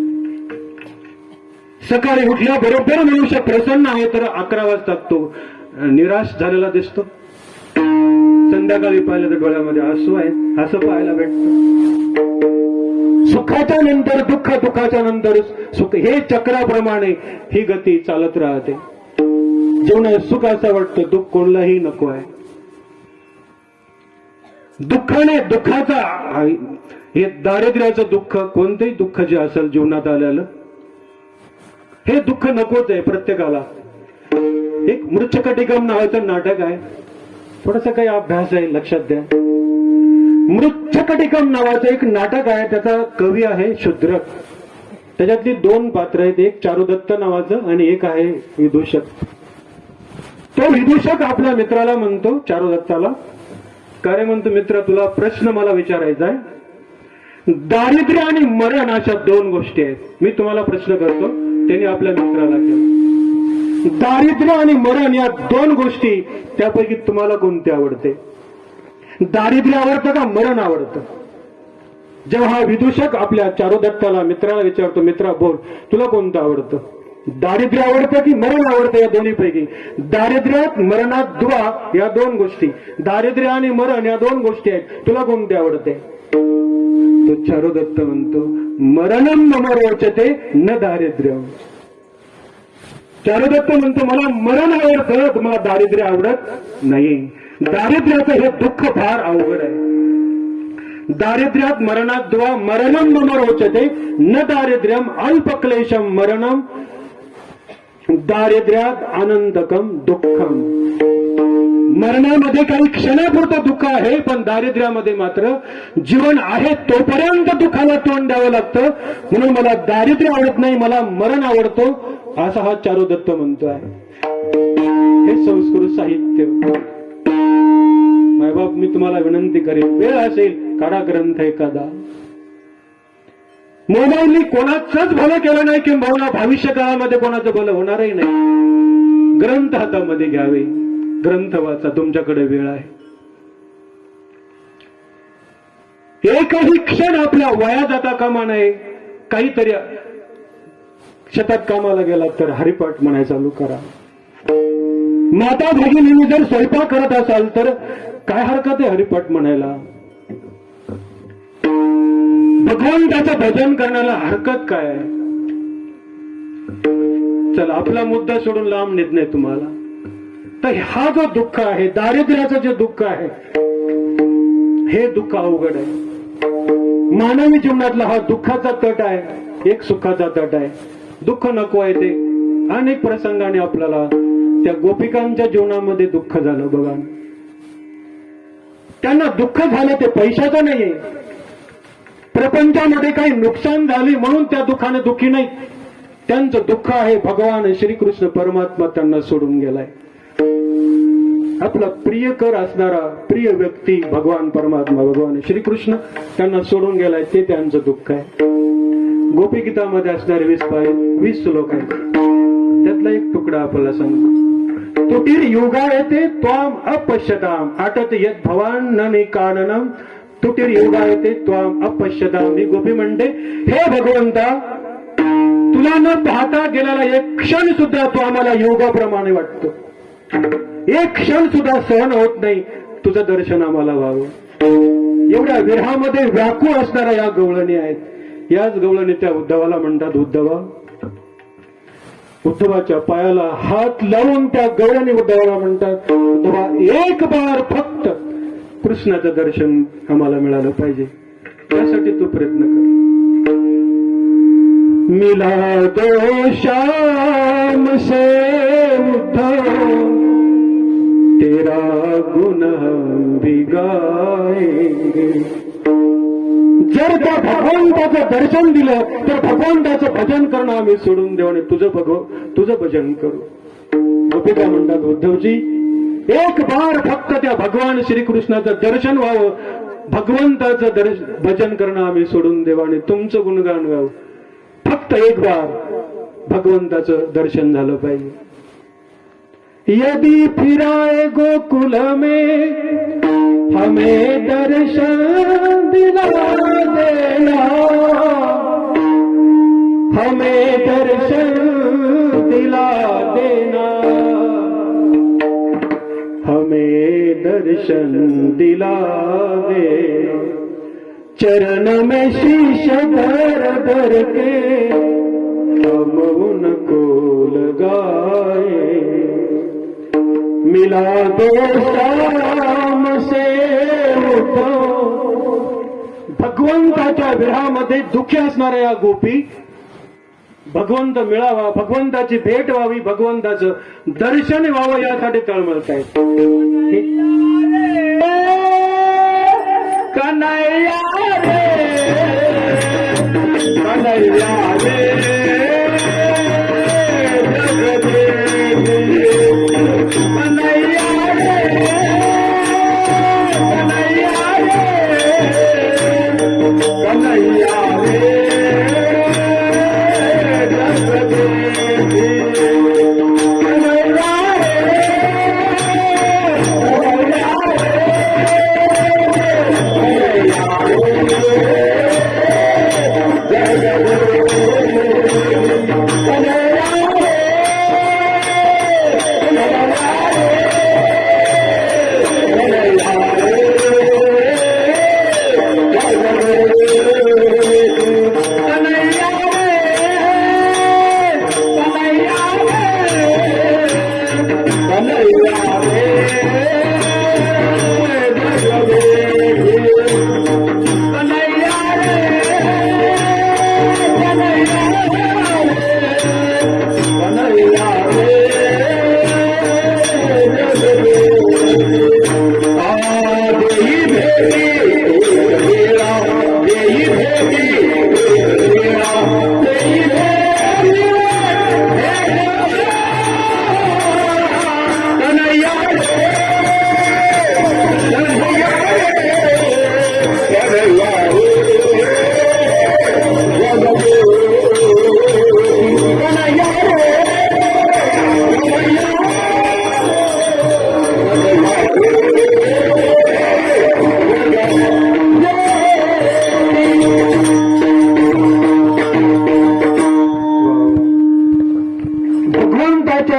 सकाळी उठल्याबरोबर मनुष्य प्रसन्न आहे तर 11 वाजता तो निराश झालेला दिसतो. संध्याकाळी पाहिलं तर डोळ्यामध्ये आसू आहे, असं पाहायला भेटतं. सुखाच्या नंतर दुःख, दुःखाच्या नंतर सुख, हे चक्राप्रमाणे ही गती चालत राहते. जीवनात सुख असं वाटतं, दुःख कोणालाही नको आहे. दुःखाने दुःखाचा, हे दारिद्र्याचं दुःख, कोणतेही दुःख जे असेल जीवनात आलेलं, हे दुःख नकोच आहे प्रत्येकाला. एक मृच्छकटिकम नावाचं नाटक आहे, थोडस काही अभ्यास आहे, लक्षात द्या. मृच्छकटिकम नावाचं एक नाटक आहे, त्याचा कवी आहे शूद्रक. त्याच्यातली 2 पात्र आहेत, एक चारुदत्त नावाचं आणि एक आहे विदूषक. तो विदूषक आपल्या मित्राला म्हणतो, चारुदत्ताला, का रे म्हणतो मित्र, तुला प्रश्न मला विचारायचा आहे. दारिद्र्य आणि मरण अशा 2 गोष्टी आहेत, मी तुम्हाला प्रश्न करतो. त्यांनी आपल्या मित्राला केला, दारिद्र्य आणि मरण या 2 गोष्टी, त्यापैकी तुम्हाला कोणते आवडते? दारिद्र्य आवडतं का मरण आवडतं? जेव्हा हा विदूषक आपल्या चारुदत्ताला, मित्राला विचारतो, मित्रा बोल, तुला कोणतं आवडतं? दारिद्र्य आवडतं की मरण आवडतं? या दोन्हीपैकी, दारिद्र्यात मरणात दुवा, या 2 गोष्टी, दारिद्र्य आणि मरण या 2 गोष्टी आहेत, तुला कोणते आवडते? तो चारुदत्त म्हणतो, मरणम मम रोचते न दारिद्र्य. चारुदत्त म्हणतो, मला मरण आवडतं, तुम्हाला दारिद्र्य आवडत नाही. दारिद्र्याचं हे दुःख फार अवघड आहे. दारिद्र्यात मरणात दुवा, मरणम मम रोचते न दारिद्र्यम अल्पक्लेशम मरणम दारिद्र्यात आनंदकम दुःखम. मरणामध्ये काही क्षणापुरतं दुःख आहे, पण दारिद्र्यामध्ये मात्र जीवन आहे तोपर्यंत दुःखाला तोंड द्यावं लागतं. म्हणून मला दारिद्र्य आवडत नाही, मला मरण आवडतो, असा हा चारुदत्त म्हणतोय. हे संस्कृत साहित्य. मायबाप, मी तुम्हाला विनंती करेन, वेळ असेल काढा ग्रंथ एखादा. मोबाईलनी कोणाचंच भलं केलं नाही, किंबहुना भविष्य काळामध्ये कोणाचं भलं होणारही नाही. ग्रंथ हातामध्ये घ्यावे, ग्रंथ वाचा, तुमच्याकडे वेळ आहे. एकही क्षण आपल्या वया जाता कामा नये. काहीतरी शेतात कामाला गेला तर हरिपाठ म्हणाय चालू करा. माता भगिनींनी जर स्वयंपाक करत असाल तर काय हरकत आहे हरिपाठ म्हणायला? भगवंताचं भजन करण्याला हरकत काय आहे? चला, आपला मुद्दा सोडून लांब नेत नाही तुम्हाला. तर हा जो दुःख आहे, दारिद्र्याचं जे दुःख आहे, हे दुःख अवघड आहे. मानवी जीवनातला हा दुःखाचा तट आहे, एक सुखाचा तट आहे. दुःख नको आहे ते अनेक प्रसंगाने आपल्याला, त्या गोपिकांच्या जीवनामध्ये दुःख झालं बघा. त्यांना दुःख झालं ते पैशाचं नाहीये, प्रपंचामध्ये काही नुकसान झाले म्हणून त्या दुःखाने दुःखी नाही. त्यांचं दुःख आहे भगवान श्रीकृष्ण परमात्मा त्यांना सोडून गेलाय. आपला प्रियकर असणारा प्रिय व्यक्ती भगवान परमात्मा, भगवान श्रीकृष्ण त्यांना सोडून गेलाय, ते त्यांचं दुःख आहे. गोपी गीतामध्ये असणारे 20 श्लोक आहेत, त्यातला एक तुकडा आपल्याला सांगतो. तुटीर युगा येते त्वाम अपश्यताम आटत यत भवान न निकाननम. तुटीर युगा येते त्वाम अपश्यताम. ही गोपी म्हणते, हे भगवंता, तुला न पाहता गेलेला एक क्षण सुद्धा तो आम्हाला योगाप्रमाणे वाटतो. एक क्षण सुद्धा सहन होत नाही, तुझं दर्शन आम्हाला व्हावं. एवढ्या विरहामध्ये व्याकुळ असणाऱ्या या गवळणी आहेत. याच गवळणी त्या उद्धवाला म्हणतात, उद्धवा. उद्धवाच्या पायाला हात लावून त्या गवळणी उद्धवाला म्हणतात, उद्धवा, एक बार फक्त कृष्णाचं दर्शन आम्हाला मिळालं पाहिजे, त्यासाठी तू प्रयत्न कर. मिला दो श्याम से उद्धव तेरा गुनाह भी गाएंगे. जर त्या भगवंताचं दर्शन दिलं तर भगवंताचं भजन करणं आम्ही सोडून देऊ आणि तुझं भजन करू. गोपिका म्हणतात, उद्धवजी, एक बार फक्त त्या भगवान श्रीकृष्णाचं दर्शन व्हावं, भगवंताचं भजन करणं आम्ही सोडून देऊ आणि तुमचं गुणगान गाऊ. फक्त एक बार भगवंताचं दर्शन झालं पाहिजे. यदि फिराए गोकुल में हमें दर्शन दिला देना, हमें दर्शन दिला देना, हमें दर्शन दिला देना. चरण में शीश धर धर के हम उनको लगाए, मिला दो शाम से उठो. भगवंताच्या विरहामध्ये दुःखी असणाऱ्या या गोपी भगवंत मिळावा, भगवंताची भेट व्हावी, भगवंताचं दर्शन व्हावं यासाठी तळमळतायत. कन्हैया रे, कन्हैया रे,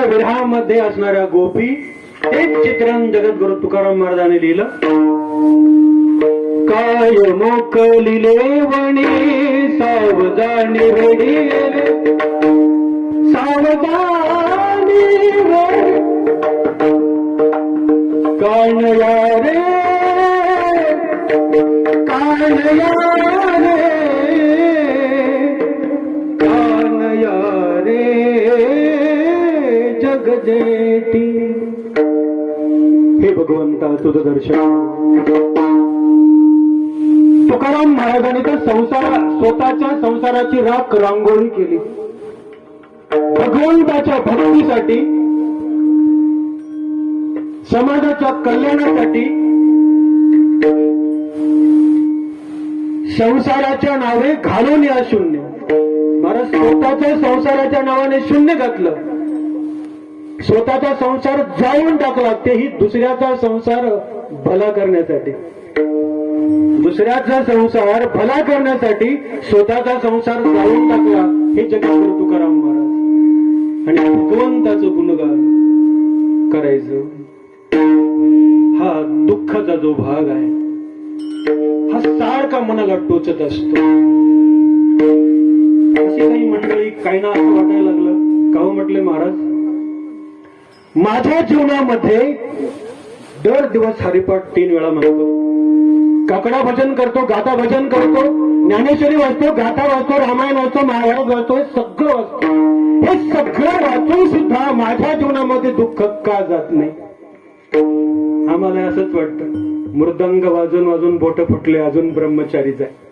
विरहामध्ये असणाऱ्या गोपी एक चित्रण जगद्गुरु तुकाराम महाराजांनी लिहिलं. काय मोकलिले वणी सावधानी वेडी, सावधानी कानया रे, कानया रे, कानया रे जगदेटी. हे भगवंता तुझं दर्शन. तुकाराम महाराजांनी तर स्वतःच्या संसाराची राख रांगोळी केली. भगवंताच्या भक्तीसाठी, समाजाच्या कल्याणासाठी संसाराच्या नावे घालून या शून्य. महाराज स्वतःच्या संसाराच्या नावाने शून्य घातलं, स्वतःचा संसार जाळून टाकला, तेही दुसऱ्याचा संसार भला करण्यासाठी. दुसऱ्याचा संसार भला करण्यासाठी स्वतःचा संसार जाळून टाकला. हे जगद्गुरु तुकाराम महाराज. आणि भगवंताचं गुणगान करायचं हा दुःखाचा जो भाग आहे, हा सारखा मनाला टोचत असतो. अशी काही मंडळी काही ना असं वाटायला लागलं. का म्हटले महाराज, माझ्या जीवनामध्ये दर दिवस हरिपाठ 3 वेळा म्हणतो, काकडा भजन करतो, गाथा भजन करतो, ज्ञानेश्वरी वाचतो, गाथा वाचतो, रामायण वाचतो, महाभारत वाचतो, हे सगळं वाचतो. हे सगळं वाचून सुद्धा माझ्या जीवनामध्ये दुःख का जात नाही? आम्हाला असंच वाटतं, मृदंग वाजून वाजून बोट फुटले, अजून ब्रह्मचारीच आहे.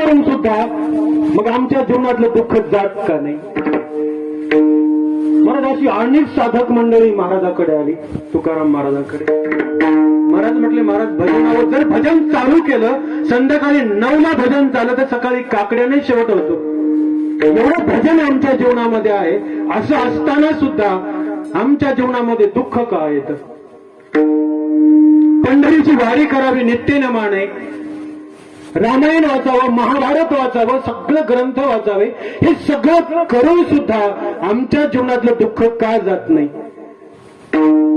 करून सुद्धा मग आमच्या जीवनातलं दुःख जात का नाही? महाराज अशी अनेक साधक मंडळी महाराजाकडे आली, तुकाराम महाराजांकडे. महाराज म्हटले, महाराज भजनावर जर भजन चालू केलं, संध्याकाळी 9ला भजन झालं तर सकाळी काकड्याने शेवट होतो. एवढं भजन आमच्या जीवनामध्ये आहे. असं असताना सुद्धा आमच्या जीवनामध्ये दुःख का येतं? पंढरीची वारी करावी नित्यनेमाने, रामायण वाचावं, महाभारत वाचावं, सगळं ग्रंथ वाचावे, हे सगळं करून सुद्धा आमच्या जीवनातलं दुःख का जात नाही?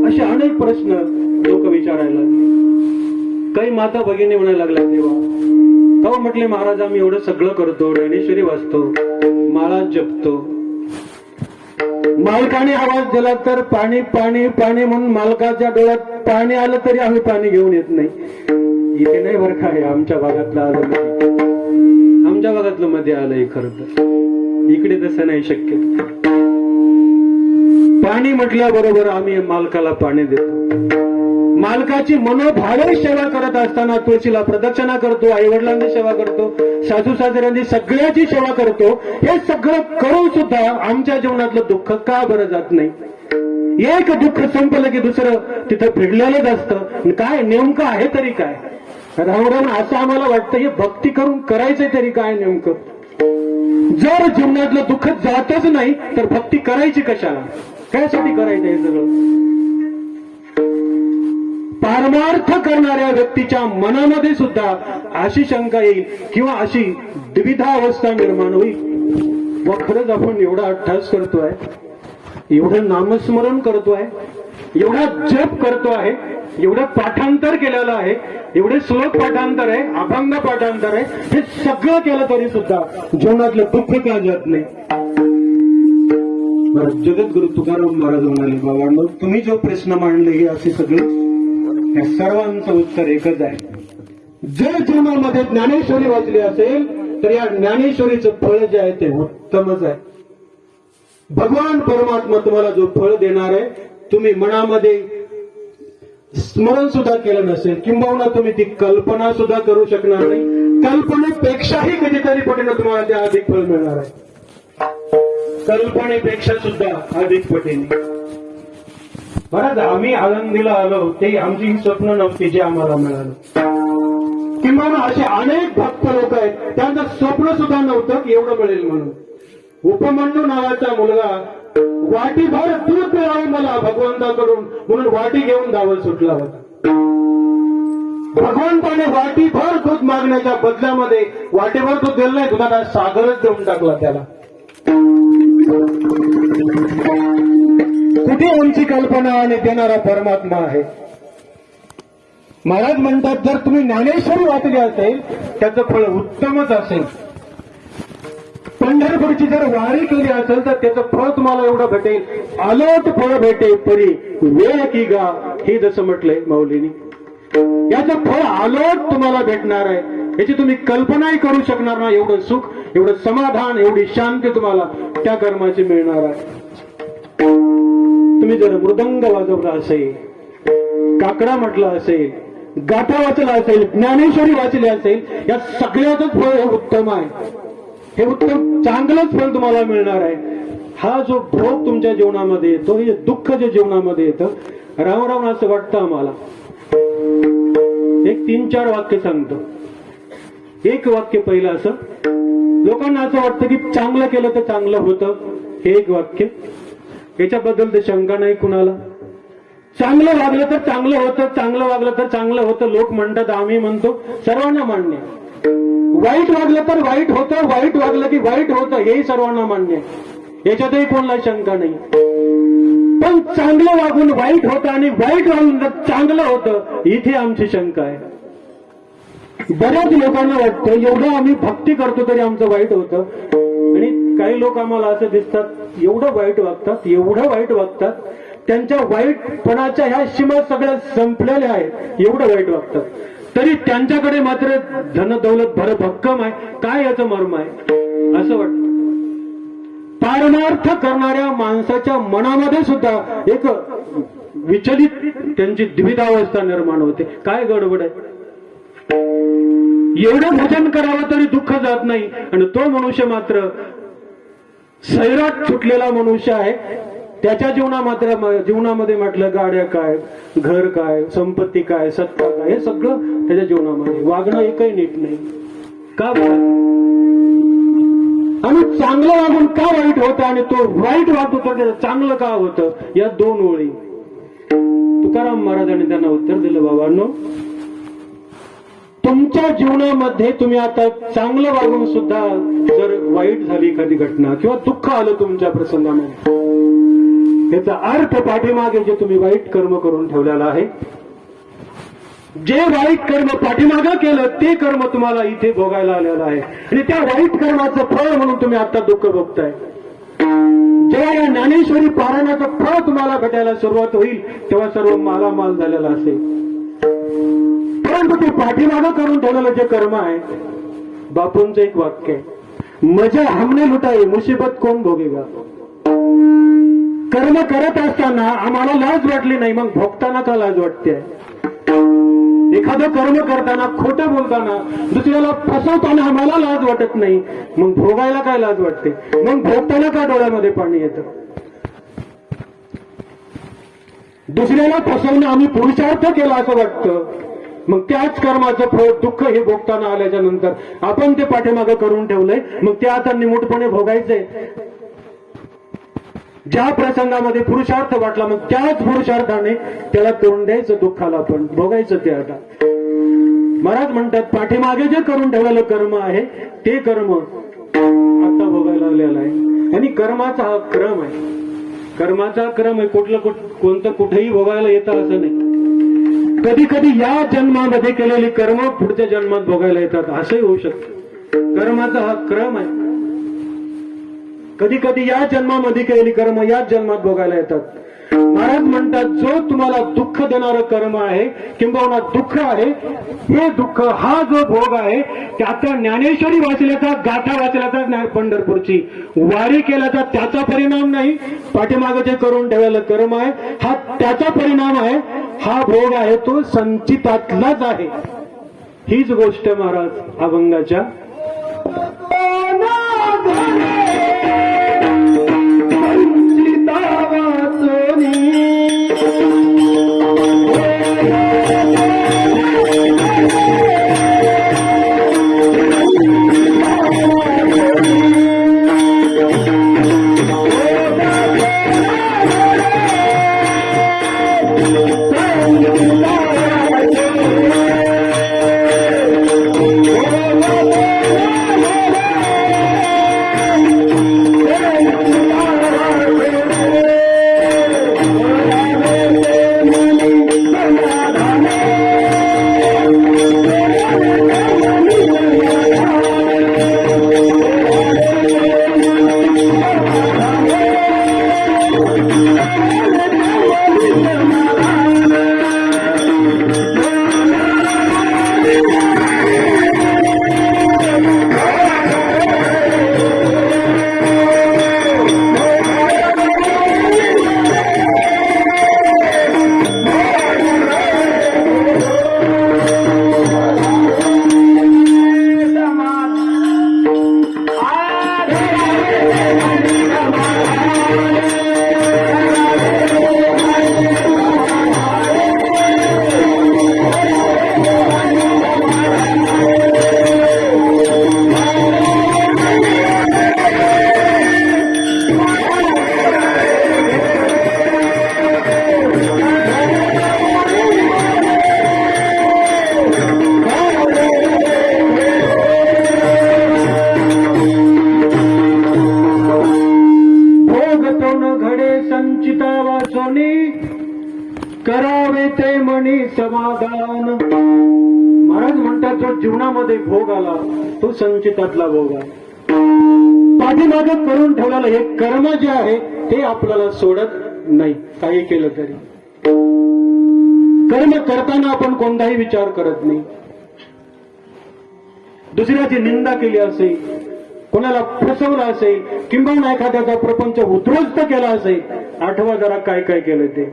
असे अनेक प्रश्न लोक विचारायला लागले. काही माता भगिनी म्हणायला लागल्या, देवा का म्हटले, महाराज आम्ही एवढं सगळं करतो, ज्ञानेश्वरी वाचतो, माळा जपतो, मालकाने आवाज दिला तर पाणी पाणी पाणी म्हणून मालकाच्या डोळ्यात पाणी आलं तरी आम्ही पाणी घेऊन येत नाही. इथे नाही बरं काय, आमच्या भागातलं आलं, आमच्या भागातलं मध्ये आलंय. खरं तर इकडे तसं नाही शक्य. पाणी म्हटल्याबरोबर आम्ही मालकाला पाणी देतो. मालकाची मनोभावे सेवा करत असताना तुळशीला प्रदक्षिणा करतो, आई वडिलांची सेवा करतो, सासू सासऱ्यांची सगळ्याची सेवा करतो. हे सगळं करून सुद्धा आमच्या जीवनातलं दुःख का बरं जात नाही? एक दुःख संपलं की दुसरं तिथं फिरलेलंच असतं. काय नेमकं आहे तरी काय? रामराम असं आम्हाला वाटतं, हे भक्ती करून करायचंय तरी काय नेमकं? जर जीवनातलं दुःख जातच नाही तर भक्ती करायची कशाला? कशासाठी करायचं हे सगळं? पारमार्थ करणाऱ्या व्यक्तीच्या मनामध्ये सुद्धा अशी शंका येईल किंवा अशी द्विधा अवस्था निर्माण होईल, व खरंच आपण एवढा अट्टास करतोय, एवढं नामस्मरण करतोय, एवढा जप करतो आहे, एवढं पाठांतर केलेलं आहे, एवढे श्लोक पाठांतर आहे, अभंग पाठांतर आहे, हे सगळं केलं तरी सुद्धा जीवनातलं दुःख का जात नाही? जगद्गुरु तुकाराम महाराज म्हणाले, बाबांनो तुम्ही जो प्रश्न मांडले हे असे सगळे, या सर्वांचं उत्तर एकच आहे. जर जीवनामध्ये ज्ञानेश्वरी वाचली असेल तर या ज्ञानेश्वरीचं फळ जे आहे ते उत्तमच आहे. भगवान परमात्मा तुम्हाला जो फळ देणार आहे, तुम्ही मनामध्ये स्मरण सुद्धा केलं नसेल, किंबहुना तुम्ही ती कल्पना सुद्धा करू शकणार नाही. कल्पनेपेक्षाही कधीतरी पटीने तुम्हाला ते अधिक फळ मिळणार आहे. कल्पनेपेक्षा सुद्धा अधिक पटीने. महाराज आम्ही आळंदीला आलो, ते आमची ही स्वप्न नव्हती जे आम्हाला मिळालं. किंवा असे अनेक भक्त लोक आहेत, त्यांचं स्वप्न सुद्धा नव्हतं की एवढं मिळेल म्हणून. उपमन्यू नावाचा मुलगा वाटीभर दूध मिळावं मला भगवंताकडून म्हणून वाटी घेऊन धावत सुटला होता. भगवंताने वाटीभर दूध मागण्याच्या बदल्यामध्ये वाटीभर दूध दिलं नाही, दुधाचा सागरच देऊन टाकला त्याला. कुठे आमची कल्पना आणि देणारा परमात्मा आहे? महाराज म्हणतात, जर तुम्ही ज्ञानेश्वरी वाचली असेल त्याचं फळ उत्तमच असेल. पंढरपूरची जर वारी केली असेल तर त्याचं फळ तुम्हाला एवढं भेटेल, अलोट फळ भेटेल परी वेळ की गा, हे जसं म्हटलंय माऊलीनी. याचं फळ अलोट तुम्हाला भेटणार आहे, याची तुम्ही कल्पनाही करू शकणार नाही. एवढं सुख, एवढं समाधान, एवढी शांती तुम्हाला त्या कर्माची मिळणार आहे. तुम्ही जर मृदंग वाजवला असेल, काकडा म्हटला असेल, गाथा वाचला असेल, ज्ञानेश्वरी वाचली असेल, या सगळ्याचंच फळ हे उत्तम आहे. हे उत्तम चांगलंच फळ तुम्हाला मिळणार आहे. हा जो भोग तुमच्या जीवनामध्ये येतो, हे दुःख जे जीवनामध्ये येतं, राम असं वाटतं आम्हाला. एक 3-4 वाक्य सांगतो. एक वाक्य पहिलं असं, लोकांना असं वाटतं की चांगलं केलं तर चांगलं होतं, हे एक वाक्य. याच्याबद्दल तर शंका नाही कुणाला. चांगलं वागलं तर चांगलं होतं, चांगलं वागलं तर चांगलं होतं, लोक म्हणतात, आम्ही म्हणतो, सर्वांना मान्य. वाईट वागलं तर वाईट होतं, वाईट वागलं की वाईट होतं, हेही सर्वांना मान्य. याच्यातही कोणाला शंका नाही. पण चांगलं वागून वाईट होतं आणि वाईट वागून जर चांगलं होतं, इथे आमची शंका आहे. बऱ्याच लोकांना वाटतं एवढं आम्ही भक्ती करतो तरी आमचं वाईट होतं, आणि काही लोक आम्हाला असं दिसतात, एवढं वाईट वागतात, एवढं वाईट वागतात, त्यांच्या वाईटपणाच्या ह्या सीमा सगळ्या संपलेल्या आहेत, एवढं वाईट वागतात, तरी त्यांच्याकडे मात्र धन दौलत भरभक्कम आहे. काय याचं मर्म आहे असं वाटतं. पारमार्थ करणाऱ्या माणसाच्या मनामध्ये सुद्धा एक विचलित त्यांची द्विधावस्था निर्माण होते. काय गडबड आहे? एवढं भजन करावं तरी दुःख जात नाही, आणि तो मनुष्य मात्र सैराट सुटलेला मनुष्य आहे. त्याच्या जीवनामध्ये म्हटलं गाड्या काय, घर काय, संपत्ती काय, सत्ता काय, हे सगळं त्याच्या जीवनामध्ये. वागणं एकही नीट नाही. का बरं? आणि चांगलं वागून का वाईट होतं, आणि तो वाईट वागत होता चांगलं का होतं, या दोन ओळी तुकाराम महाराजांनी त्यांना उत्तर दिलं. बाबांनो, तुमच्या जीवनामध्ये तुम्ही आता चांगलं वागून सुद्धा जर वाईट झाली एखादी घटना किंवा दुःख आलं तुमच्या प्रसंगामध्ये, याचा अर्थ पाठीमागे जे तुम्ही वाईट कर्म करून ठेवलेलं आहे, जे वाईट कर्म पाठीमागं केलं ते कर्म तुम्हाला इथे भोगायला आलेलं आहे, आणि त्या वाईट कर्माचं फळ म्हणून तुम्ही आता दुःख भोगताय. जेव्हा या ज्ञानेश्वरी पारायणाचं फळ तुम्हाला भेटायला सुरुवात होईल तेव्हा सर्व मालामाल झालेला असेल. परंतु ते पाठीमागं करून ठेवलेलं जे कर्म आहे, बापूंचं एक वाक्य आहे, मजा हमने लुटाई मुसीबत कोण भोगेगा. कर्म करत असताना आम्हाला लाज वाटली नाही, मग भोगताना का लाज वाटते? एखादं कर्म करताना, खोटं बोलताना, दुसऱ्याला फसवताना आम्हाला लाज वाटत नाही, मग भोगायला काय लाज वाटते? मग भोगताना का डोळ्यामध्ये पाणी येतं? दुसऱ्याला फसवणं आम्ही पुरुषार्थ केला असं वाटतं, मग त्याच कर्माचं फळ दुःख हे भोगताना आल्याच्या नंतर आपण ते पाठीमागं करून ठेवलंय, मग ते आता निमूटपणे भोगायचंय. ज्या प्रसंगामध्ये पुरुषार्थ वाटला, मग त्याच पुरुषार्थाने त्याला तोंड द्यायचं, दुःखाला पण भोगायचं ते आता. महाराज म्हणतात, पाठीमागे जे करून ठेवलेलं कर्म आहे ते कर्म आता भोगायला आलेलं आहे. आणि कर्माचा हा क्रम आहे, कर्माचा क्रम आहे. कोणतं कुठेही भोगायला येतं असं नाही. कधी कधी या जन्मामध्ये केलेली कर्म पुढच्या जन्मात भोगायला येतात असंही होऊ शकतं. कर्माचा हा क्रम आहे. कधी कधी या जन्मामध्ये केलेली कर्म याच जन्मात भोगायला येतात. महाराज म्हणतात, जो तुम्हाला दुःख देणारं कर्म आहे किंबहुना दुःख आहे, हे दुःख हा जो भोग आहे, त्याचा ज्ञानेश्वरी वाचल्याचा, गाथा वाचल्याचा, पंढरपूरची वारी केल्याचा त्याचा परिणाम नाही, पाठीमागे जे करून ठेवलेलं कर्म आहे हा त्याचा परिणाम आहे. हा भोग आहे तो संचितातलाच आहे. हीच गोष्ट महाराज अभंगाच्या करावे ते मनी समाधान. महाराज म्हणतात, जो जीवनामध्ये भोग आला तो संचितातला भोग आहे. पाठीमागे करून ठेवलेलं हे कर्म जे आहे ते आपल्याला सोडत नाही, काही केलं तरी. कर्म करताना आपण कोणताही विचार करत नाही. दुसऱ्याची निंदा केली असेल, कोणाला फसवलं असेल, किंबहुना एखाद्याचा प्रपंच उद्ध्वस्त केला असेल, आठवा जरा काय काय केलं ते.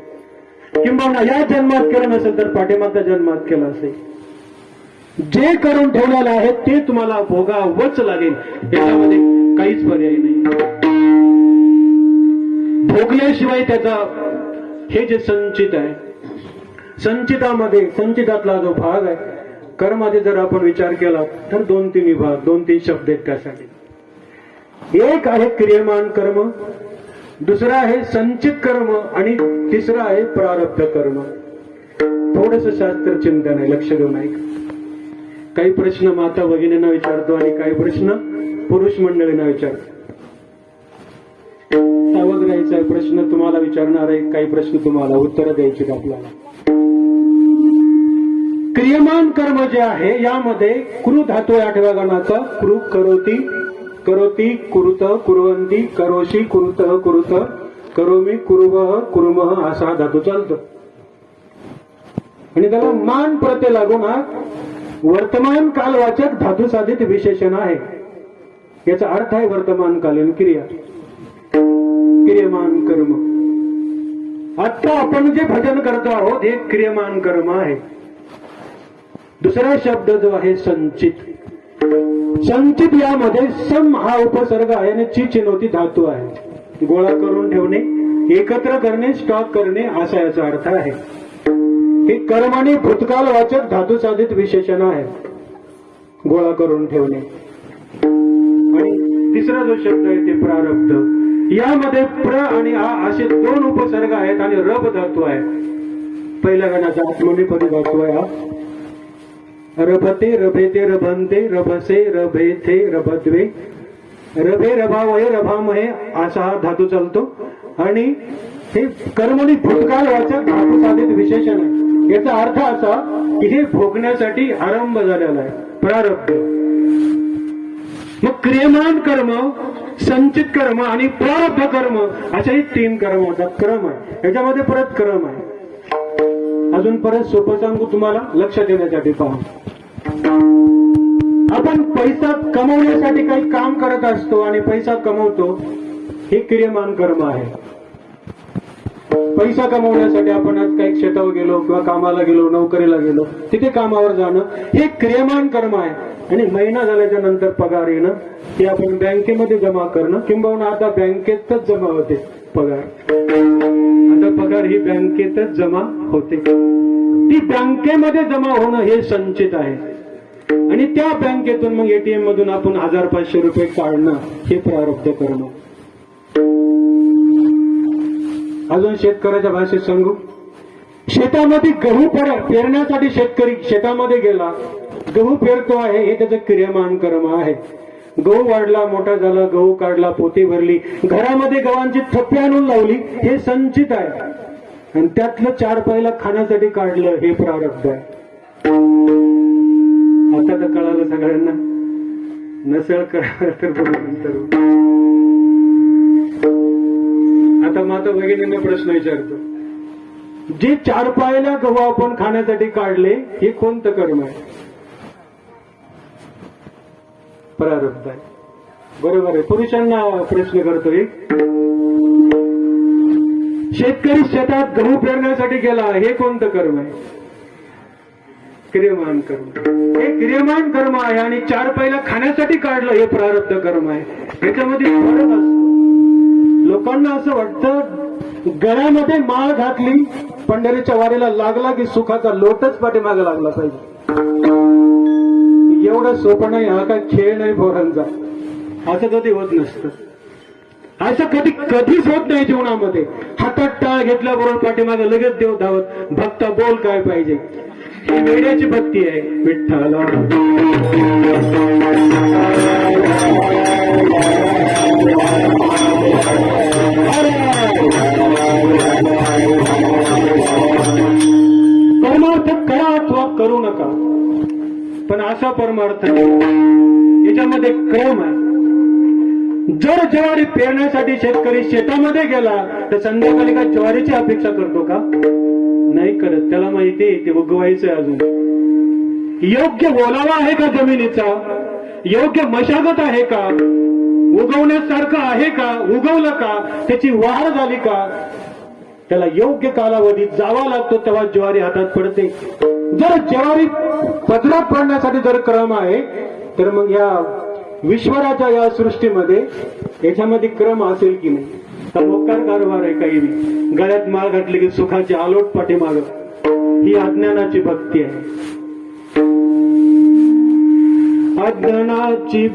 किंबहुना या जन्मात केलं नसेल तर पाठीमागच्या जन्मात केलं असेल. जे करून ठेवलेलं आहे ते तुम्हाला भोगावंच लागेल, याच्यामध्ये काहीच पर्याय नाही. भोगल्याशिवाय त्याचा हे जे संचित आहे, संचितातला जो भाग आहे कर्माचे जर आपण विचार केला तर दोन तीन शब्द आहेत त्यासाठी. एक आहे क्रियमान कर्म, दुसरा आहे संचित कर्म आणि तिसरा आहे प्रारब्ध कर्म. थोडस शास्त्र चिंतन आहे, लक्ष देऊन ऐक. काही प्रश्न माता भगिनींना विचारतो आणि काही प्रश्न पुरुष मंडळींना विचारतो. सावध राहायचा आहे. प्रश्न तुम्हाला विचारणार आहे, काही प्रश्न तुम्हाला उत्तर द्यायची आपल्याला. क्रियमान कर्म जे आहे यामध्ये कृ धातू आहे 8व्या गणाचा. कृ करोती, करोती, कुरुत, कुर्वंती, करोशी, कुरुत, कुरुत, करोमी, कुरुवः, कुरुमः असा हा धातू चालतो. आणि त्याला मान प्रत्यय लागून हा वर्तमान कालवाचक धातू साधित विशेषण आहे. याचा अर्थ आहे वर्तमानकालीन क्रिया, क्रियमान कर्म. आता आपण जे भजन करतो आहोत हे क्रियमान कर्म आहे. दुसरा शब्द जो आहे संचित. संचित यामध्ये सम हा उपसर्ग आहे आणि ची चिन्होती धातू आहे. गोळा करून ठेवणे, एकत्र करणे, स्टॉक करणे असा याचा अर्थ आहे. हे कर्म आणि भूतकाल वाचक धातू साधित विशेषण आहे, गोळा करून ठेवणे. आणि तिसरा जो शब्द आहे ते प्रारब्ध. यामध्ये प्र आणि आ असे दोन उपसर्ग आहेत आणि रब धातू आहे. पहिल्या गणाचा आत्मनेपदी धातू आहे हा. रभते, रभेते, रभंते, रभसे, रभेथे, रभद्वे, रभे, रभावय, रभामहे असा हा धातू चालतो. आणि हे कर्मणी भूतकाल वाचक धातू साधित विशेषण आहे. याचा अर्थ असा की हे भोगण्यासाठी आरंभ झालेला आहे, प्रारब्ध. मग क्रियमान कर्म, संचित कर्म आणि प्रारब्ध कर्म अशाही 3 कर्माचा क्रम आहे. याच्यामध्ये परत क्रम आहे. अजून परत सोपं सांगू तुम्हाला, लक्ष देण्यासाठी पहा. आपण पैसा कमवण्यासाठी काही काम करत असतो आणि पैसा कमवतो, हे क्रियमान कर्म आहे. पैसा कमवण्यासाठी आपण आज काही शेतावर गेलो किंवा कामाला गेलो, नोकरीला गेलो, तिथे कामावर जाणं हे क्रियमान कर्म आहे. आणि महिना झाल्याच्या नंतर पगार येणं, ते आपण बँकेमध्ये जमा करणं, किंबहुना आता बँकेतच जमा होते पगार. आता पगार ही बँकेतच जमा होते. ती बँकेमध्ये जमा होणं हे संचित आहे. आणि त्या बँकेतून मग एटीएम मधून आपण 1500 रुपये काढणं हे प्रारब्ध कर्म. अजून शेतकऱ्याच्या भाषेत सांगू. शेतामध्ये गहू पेरण्यासाठी शेतकरी शेतामध्ये गेला, गहू पेरतो आहे, हे त्याचं क्रियमान कर्म आहे. गहू वाढला, मोठा झाला, गहू काढला, पोती भरली, घरामध्ये गव्हांची थप्पी आणून लावली, हे संचित आहे. आणि त्यातलं 4 पैला खाण्यासाठी काढलं हे प्रारब्ध आहे. आता तर कळालं सगळ्यांना. नसेल कळालं तर नंतर. आता माता भगिनींना प्रश्न विचारतो. जे 4 पायला गहू आपण खाण्यासाठी काढले हे कोणतं कर्म आहे? प्रारब्ध आहे. बरोबर आहे. पुरुषांना प्रश्न करतोय. शेतकरी शेतात गहू पेरण्यासाठी गेला, हे कोणतं कर्म आहे? क्रियमान कर्म. हे क्रियमान कर्म आहे. आणि 4 पैला खाण्यासाठी काढलं हे प्रारब्ध कर्म आहे. याच्यामध्ये फरक असतो. लोकांना असं वाटतं गळ्यामध्ये माळ घातली, पंढरीच्या वारीला लागला की सुखाचा लोटच पाठीमागे लागला पाहिजे. एवढं सोपं नाही. हा काय खेळ नाही पोरांचा. असं कधी होत नसतं. असं कधीच होत नाही जीवनामध्ये. हातात टाळ घेतल्याबरोबर पाठीमागे लगेच देव धावत, भक्ता बोल काय पाहिजे. ही वेड्याची भक्ती आहे. विठ्ठला परमार्थ करा अथवा करू नका, पण असा परमार्थ याच्यामध्ये क्रम आहे. जर ज्वारी पेरण्यासाठी शेतकरी शेतामध्ये गेला तर संध्याकाळी का ज्वारीची अपेक्षा करतो का? नाही करत. त्याला माहिती आहे ते उगवायचंय. अजून योग्य ओलावा आहे का जमिनीचा? योग्य मशागत आहे का? उगवण्यासारखं आहे का? उगवलं का? त्याची वाढ झाली का? त्याला योग्य कालावधीत जावा लागतो, तेव्हा ज्वारी हातात पडते. जर ज्वारी पदरात पडण्यासाठी जर क्रम आहे तर मग या विश्वराच्या या सृष्टीमध्ये याच्यामध्ये क्रम असेल की नाही? मोकार कारभार आहे. काही गळ्यात माळ घातली की सुखाची आलोट पाठीमाग, ही अज्ञानाची भक्ती आहे. अज्ञानाची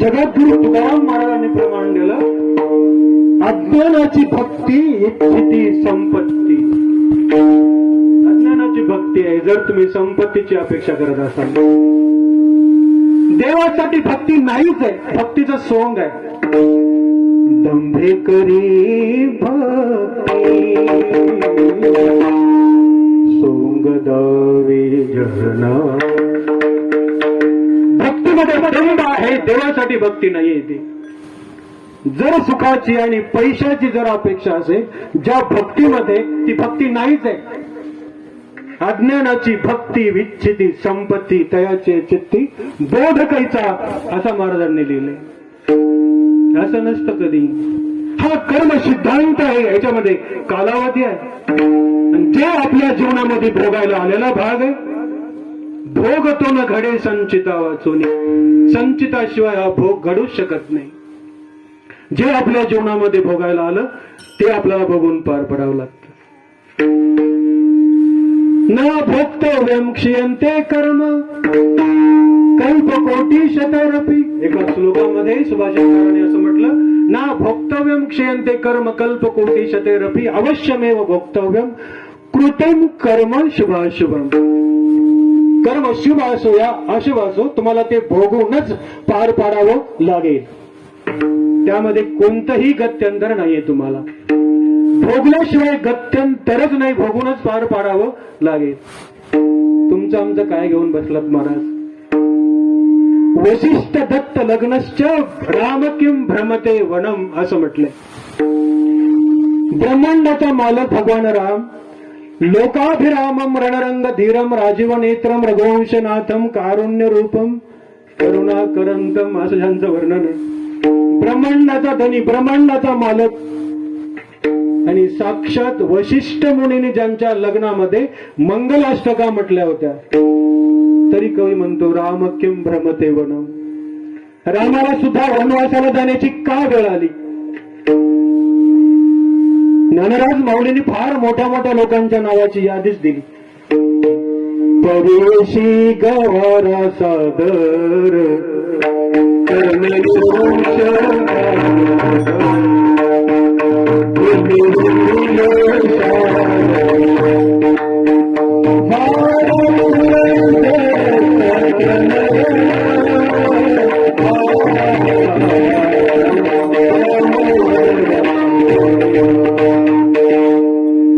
जगद्गुरु तुकाराम महाराजांनी प्रमाण दिलं, अज्ञानाची भक्ती इच्छिती संपत्ती. अज्ञानाची भक्ती आहे जर तुम्ही संपत्तीची अपेक्षा करत असाल. देवासाठी भक्ती नाहीच आहे, भक्तीचं सोंग आहे. दंभे करी भक्ती सोंग दावे जहना. भक्तीमध्ये दंभ आहे, देवासाठी भक्ती नाहीये ती. जर सुखाची आणि पैशाची जर अपेक्षा असेल, ज्या भक्तीमध्ये ती भक्ती नाहीच आहे. अज्ञानाची भक्ती विच्छिती संपत्ती तयाचे चित्ती बोध कैचा, असा महाराजांनी लिहिलंय. असं नसतं कधी. हा कर्म सिद्धांत आहे, याच्यामध्ये कालावधी आहे. जे आपल्या जीवनामध्ये भोगायला आलेला भाग आहे. भोग तो न घडे संचिता वाचून, संचिताशिवाय हा भोग घडूच शकत नाही. जे आपल्या जीवनामध्ये भोगायला आलं ते आपल्याला बघून पार पडावं लागतं. न भोक्तव्यम क्षीयन्ते कर्म कल्पकोटी शतरपी. एका श्लोकामध्ये सुभाषितकाराने असं म्हटलं, ना भोक्तव्यम क्षीयन्ते कर्म कल्पकोटी शतरपी अवश्यमेव भोक्तव्यम कृतिम कर्म शुभाशुभम. कर्म शुभ असो या अशुभ असो, तुम्हाला ते भोगूनच पार पाडावं लागेल. त्यामध्ये कोणतंही गत्यंतर नाहीये. तुम्हाला भोगल्याशिवाय गत्यंतरच नाही, भोगूनच पार पाडावं लागेल. तुमचं आमचं काय घेऊन बसलात महाराज? वशिष्ठ दत्त लग्नश्च राम किम भ्रमते वनम, असं म्हटलंय. ब्रह्मांडाचा मालक भगवान राम, लोकाभिरामम रणरंग धीरम राजीव नेत्रम रघुवंशनाथम कारुण्य रूपम करुणाकरंतम, असं ज्यांचं वर्णन आहे. ब्रह्मांडाचा धनी, ब्रह्मांडाचा मालक आणि साक्षात वशिष्ठ मुनीने ज्यांच्या लग्नामध्ये मंगलाष्टका म्हटल्या होत्या, तरी कवी म्हणतो राम किम भ्रमते वनम. रामाला सुद्धा वनवासाला जाण्याची का वेळ आली? ज्ञानराज माऊलींनी फार मोठ्या मोठ्या लोकांच्या नावाची यादीच दिली. परिवेशी गवारा सादर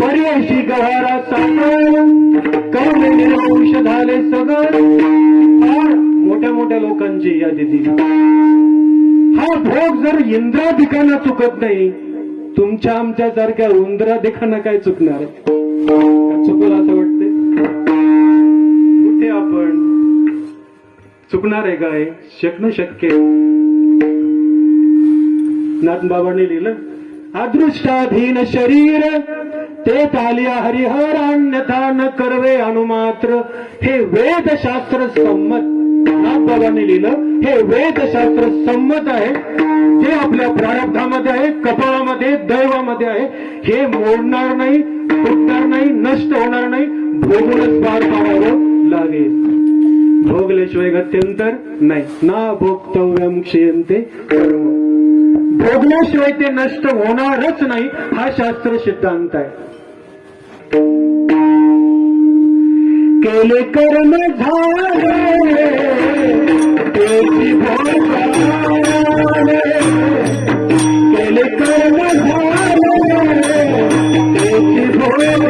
पर्यशी गवारा सादर कर्म निरंकुश झाले सगळं. फार मोठ्या मोठ्या लोकांची यादी दिली. हा भोग जर इंद्राधिकांना चुकत नाही, तुमच्या आमच्या सारख्या उंदराधिकांना काय चुकणार? चुकलं असं वाटते? कुठे आपण चुकणार आहे काय? शकणं शक्य. नाथबाबांनी लिहिलं, अदृष्टाधीन शरीर ते तालिया हरिहर अन्यथा न करवे अनुमात्र. हे वेदशास्त्र संमत. नाथबाबांनी लिहिलं, हे वेदशास्त्र संमत आहे. जे आपल्या प्रारब्धामध्ये आहे, कपाळामध्ये, दैवामध्ये आहे, हे मोडणार नाही, तुटणार नाही, नष्ट होणार नाही, भोगूनच पार पाडावं लागेल. भोगल्याशिवाय गत्यंतर नाही. ना भोक्तव्यम क्षीयते कर्म. भोगल्याशिवाय ते नष्ट होणारच नाही हा शास्त्र सिद्धांत आहे. केले कर्म झाले तेची भोगाले. केले कर्म झाले तेची भोगाले.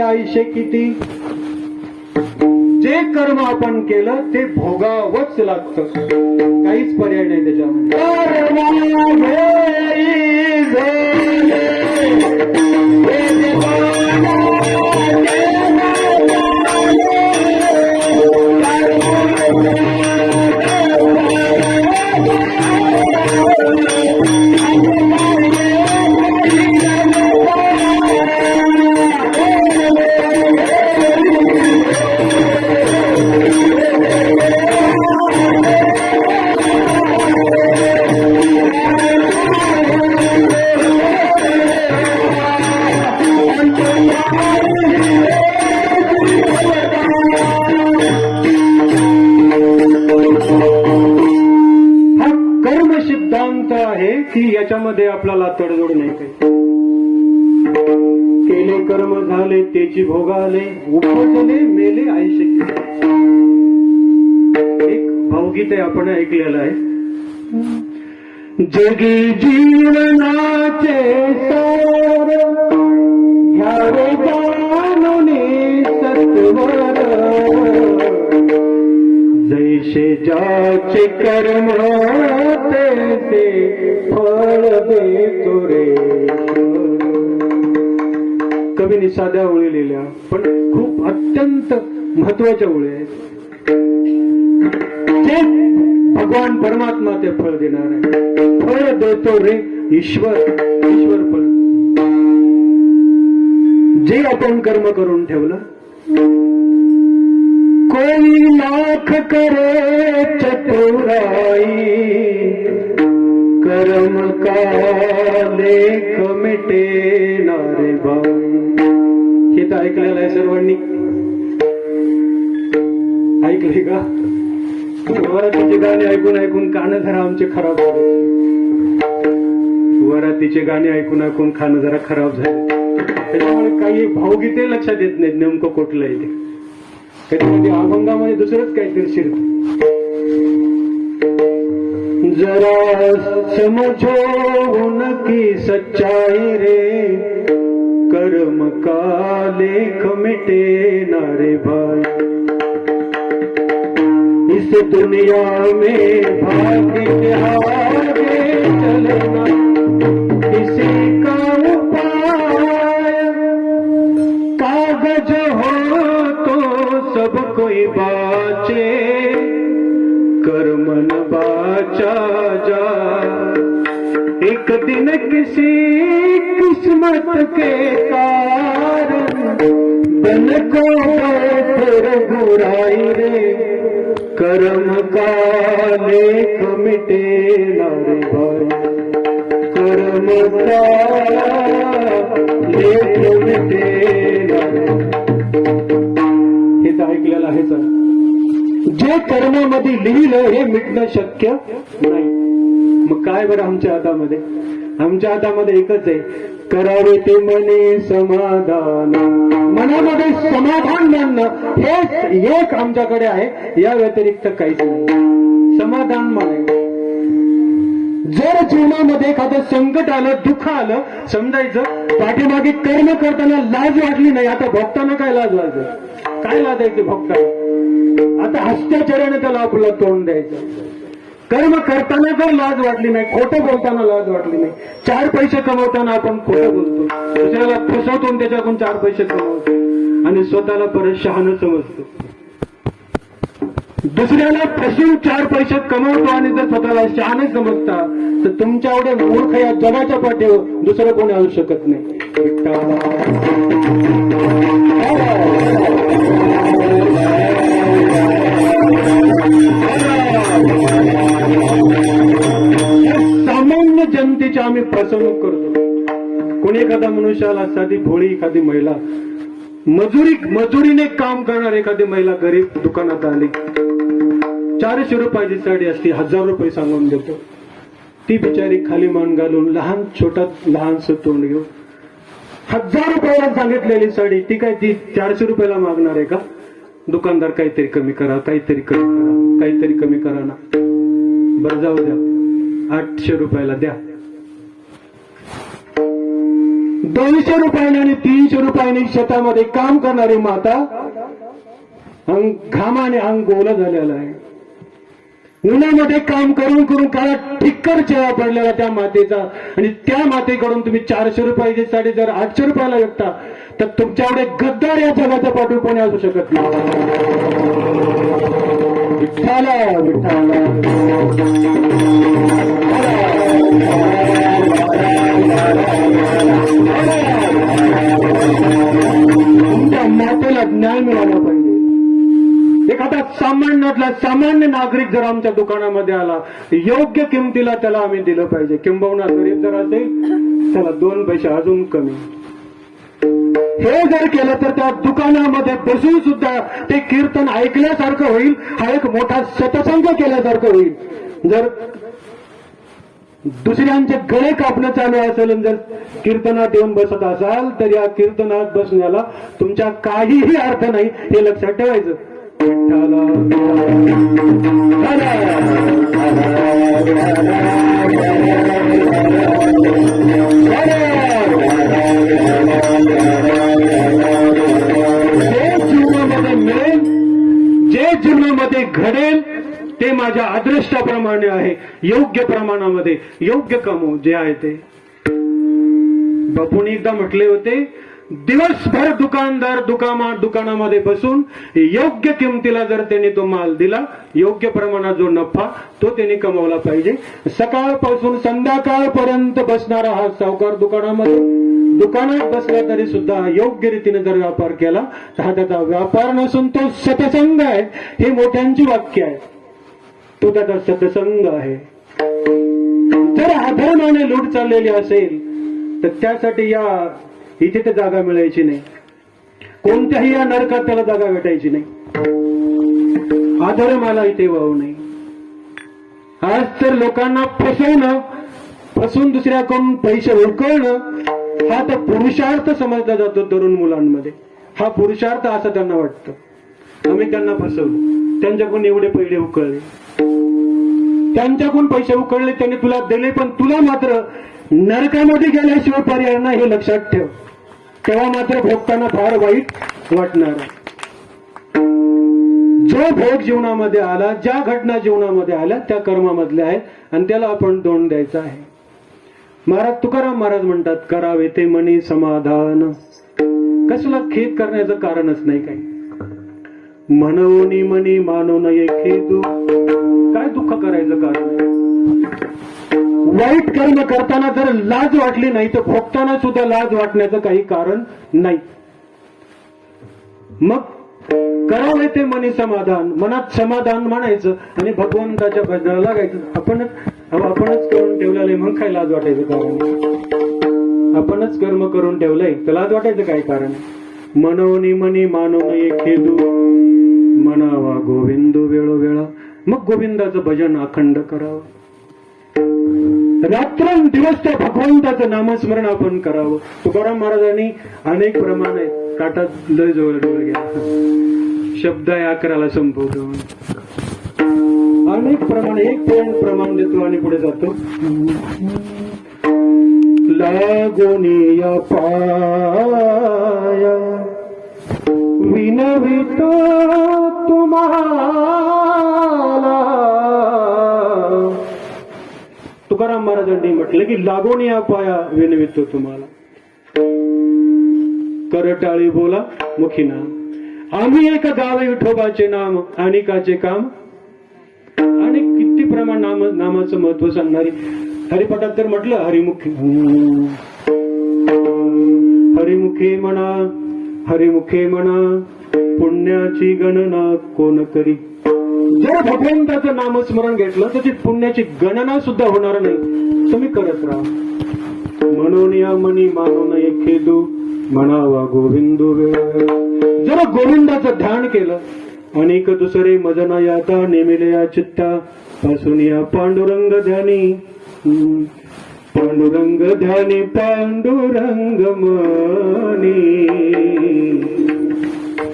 आयुष्य किती. जे कर्म आपण केलं ते भोगावंच लागतं. काहीच पर्याय नाही त्याच्यामध्ये. की याच्यामध्ये आपल्याला तडजोड नाही. काही केले कर्म झाले तेची भोगाले. उपजले मेले आयुष्य. एक भावगीत आहे आपण ऐकलेलं आहे. जगी जीवनाचे सार घ्यावे जाणून सत्वर. जैसे ज्याचे कर्म ते फळ देतो रे. कवीने साध्या ओळी लिहिल्या पण खूप अत्यंत महत्वाच्या ओळी आहेत. जे भगवान परमात्मा ते फळ देणार आहे. फळ देतो रे ईश्वर. ईश्वर फळ. जे आपण कर्म करून ठेवलं. कोई लाख करे चतुराई कर्म का लेख मिटे नारे भाई. हे तर ऐकलेलं आहे सर्वांनी. ऐकले का? वरातीचे गाणे ऐकून ऐकून कान जरा आमचे खराब झाले. वरातीचे गाणे ऐकून ऐकून कान जरा खराब झाले. त्याच्यामुळे काही भावगीते लक्षात येत नाहीत नेमकं कुठलं आहे ते. त्याच्यामध्ये अभंगामध्ये दुसरंच काहीतरी शिरत. जरा समझो उनकी सच्चाई रे कर्म का लेख मिटे नारे भाई. इस दुनिया में भाग्य के आगे चलना किसी का उपाय. कागज हो तो सब कोई बाचे कर्म न बाचा जा. एक दिन किसी किस्मत के कारण बन को फिर बुराई रे कर्म का लेख मिटे नारे भाई. कर्मचा लेख मिटेना. हे तर ऐकलेलं आहे सर. जे कर्मामध्ये लिहिलं हे मिटणं शक्य नाही. मग काय बरं आमच्या हातामध्ये? आमच्या हातामध्ये एकच आहे, करावे ते मने समाधान. मनामध्ये समाधान मानणं हेच एक आमच्याकडे आहे, या व्यतिरिक्त काहीच नाही. समाधान मानायचं. जर जीवनामध्ये एखादं संकट आलं, दुःख आलं, समजायचं पाठीमागे कर्म करताना लाज वाटली नाही, आता भोगताना काय लाज वाटायचं? काय लाजायचं भोगताना? आता हस्त्याचर्याने त्याला आपलं तोंड द्यायचं. कर्म करताना जर लाज वाटली नाही, खोटं बोलताना लाज वाटली नाही, 4 पैसे कमवताना आपण खोटं बोलतो, दुसऱ्याला फसवतो त्याच्याकडून 4 पैसे कमवतो आणि स्वतःला परत शहाणं समजतो. दुसऱ्याला फसवून 4 पैसे कमवतो आणि जर स्वतःला शहाणे समजता, तर तुमच्या एवढे मूर्ख या जगाच्या पाठीवर दुसरं कोणी असू शकत नाही. सामान्य जनतेची आम्ही फसवणूक करतो. कोणी एखादा मनुष्याला, साधी भोळी एखादी महिला, मजुरीने काम करणार एखादी महिला गरीब दुकानात आली, 400 रुपयाची साडी असते, 1000 रुपये सांगून देतो. ती बिचारी खाली मान घालून लहानसं तोंड घेऊन 1000 रुपयाला सांगितलेली साडी ती काय ती 400 रुपयाला मागणार आहे का? दुकानदार काहीतरी कमी करा, काहीतरी कमी करा, काहीतरी कमी करा ना. बरं जाऊ द्या, 800 रुपयाला द्या. 200 रुपयाने आणि 300 रुपयाने शेतामध्ये काम करणारी माता, घामाने अंग गोला झालेला आहे. उन्हामध्ये काम करून करून काळा ठिक्कर चेहरा पडलेला त्या मातेचा, आणि त्या मातेकडून तुम्ही 400 रुपयाची साडी जर 800 रुपयाला विकता, तर तुमच्याकडे गद्दार या जगाच्या पाठीवर कोणी असू शकत नाही. विठ्ठला विठ्ठला. तुमच्या मातेला न्याय मिळाला पाहिजे. एखादा सामान्य नागरिक जर आमच्या दुकानामध्ये आला, योग्य किमतीला त्याला आम्ही दिलं पाहिजे. किंबहुना गरीब जर असेल त्याला 2 पैसे अजून कमी. हे जर केलं तर त्या दुकानामध्ये बसून सुद्धा ते कीर्तन ऐकल्यासारखं होईल, हा एक मोठा सत्संग केल्यासारखं होईल. जर दुसऱ्यांचे गळे कापणं चालू असेल, जर कीर्तनात येऊन बसत असाल, तर या कीर्तनात बसण्याला तुमच्या काहीही अर्थ नाही, हे लक्षात ठेवायचं. जे जीवनामध्ये घडेल ते माझ्या अदृष्टाप्रमाणे आहे. योग्य प्रमाणामध्ये योग्य कमव जे आहे ते. बापूंनी एकदा म्हटले होते, दिवसभर दुकानदार दुकानामध्ये बसून योग्य किमतीला जर त्यांनी तो माल दिला, योग्य प्रमाणात जो नफा तो त्यांनी कमवला पाहिजे. सकाळपासून संध्याकाळपर्यंत बसणारा हा सावकार दुकानात बसला तरी सुद्धा योग्य रीतीने जर व्यापार केला, तर हा त्याचा व्यापार नसून तो सत्संग आहे. हे मोठ्यांची वाक्य आहे, तो त्याचा सत्संग आहे. जर अधर्माने लूट चाललेली असेल, तर त्यासाठी या इथे ते जागा मिळायची नाही. कोणत्याही या नरकात त्याला जागा भेटायची नाही. अधर्माला इथे वाहू नाही. आज तर लोकांना फसवून दुसऱ्याकडून पैसे उकळणं हा तर पुरुषार्थ समजला जातो तरुण मुलांमध्ये. हा पुरुषार्थ असं त्यांना वाटतं. आम्ही त्यांना फसवलं, त्यांच्याकडून एवढे पैसे उकळले, त्यांच्याकडून पैसे उकळले, त्यांनी तुला दिले, पण तुला मात्र नरकामध्ये गेल्याशिवाय पर्याय नाही, हे लक्षात ठेव. तेव्हा मात्र भोगताना फार वाईट वाटणार. जो भोग जीवनामध्ये आला, ज्या घटना जीवनामध्ये आल्या, त्या कर्मामधल्या आहेत आणि त्याला आपण तोंड द्यायचं आहे. महाराज तुकाराम महाराज म्हणतात, करावे ते मनी समाधान. कसला खेद करण्याचं कारणच नाही काही. म्हणून मनी मानो नये खेदू. काय दुःख करायचं कारण आहे? वाईट कर्म करताना जर लाज वाटली नाही, तर भोगताना सुद्धा लाज वाटण्याचं काही कारण नाही. मग करावे ते मनी समाधान. मनात समाधान म्हणायचं आणि भगवंताच्या भजनाला लागायचं. आपणच करून ठेवू. ठेवलेलं आहे, मग काय लाज वाटायचं कारण? आपणच कर्म करून ठेवलंय तर लाज वाटायचं काय कारण? मनोनी मनी मानो नये खेदू, म्हणावा गोविंदू वेळोवेळा. मग गोविंदाचं भजन अखंड करावं, रात्रंदिवस त्या भगवंताचं नामस्मरण आपण करावं. तुकाराम महाराजांनी अनेक प्रमाण आहेत, काटात लय जवळ डोळे घ्या, शब्द आहे 11ला संपवतो. अनेक प्रमाण, एक प्रमाण देतो आणि पुढे जातो. लागोनिया पाया विनवितो तुम्हाला. तुकाराम महाराजांनी म्हटलं की लागून या पाया विनवितो तुम्हाला. करटाळी बोला मुखी नाम, आम्ही एक गावे विठोबाचे नाम अनेकाचे काम. आणि किती प्रमाण नामाचं महत्व सांगणारी. हरिपाठात तर म्हटलं हरिमुखी, हरिमुखे म्हणा, हरिमुखे म्हणा पुण्याची गणना कोण करी. जर भगवंताचं नामस्मरण घेतलं तर ती पुण्याची गणना सुद्धा होणार नाही, तुम्ही करत राहा. म्हणून या मनी मानो नये खेदू, म्हणावा गोविंदू वेळोवेळा. जर गोविंदाचं ध्यान केलं, अनेक दुसरे मजन याता नेमिले या चित्ता पासून या पांडुरंग ध्यानी. पांडुरंग ध्यानी पांडुरंग मनी,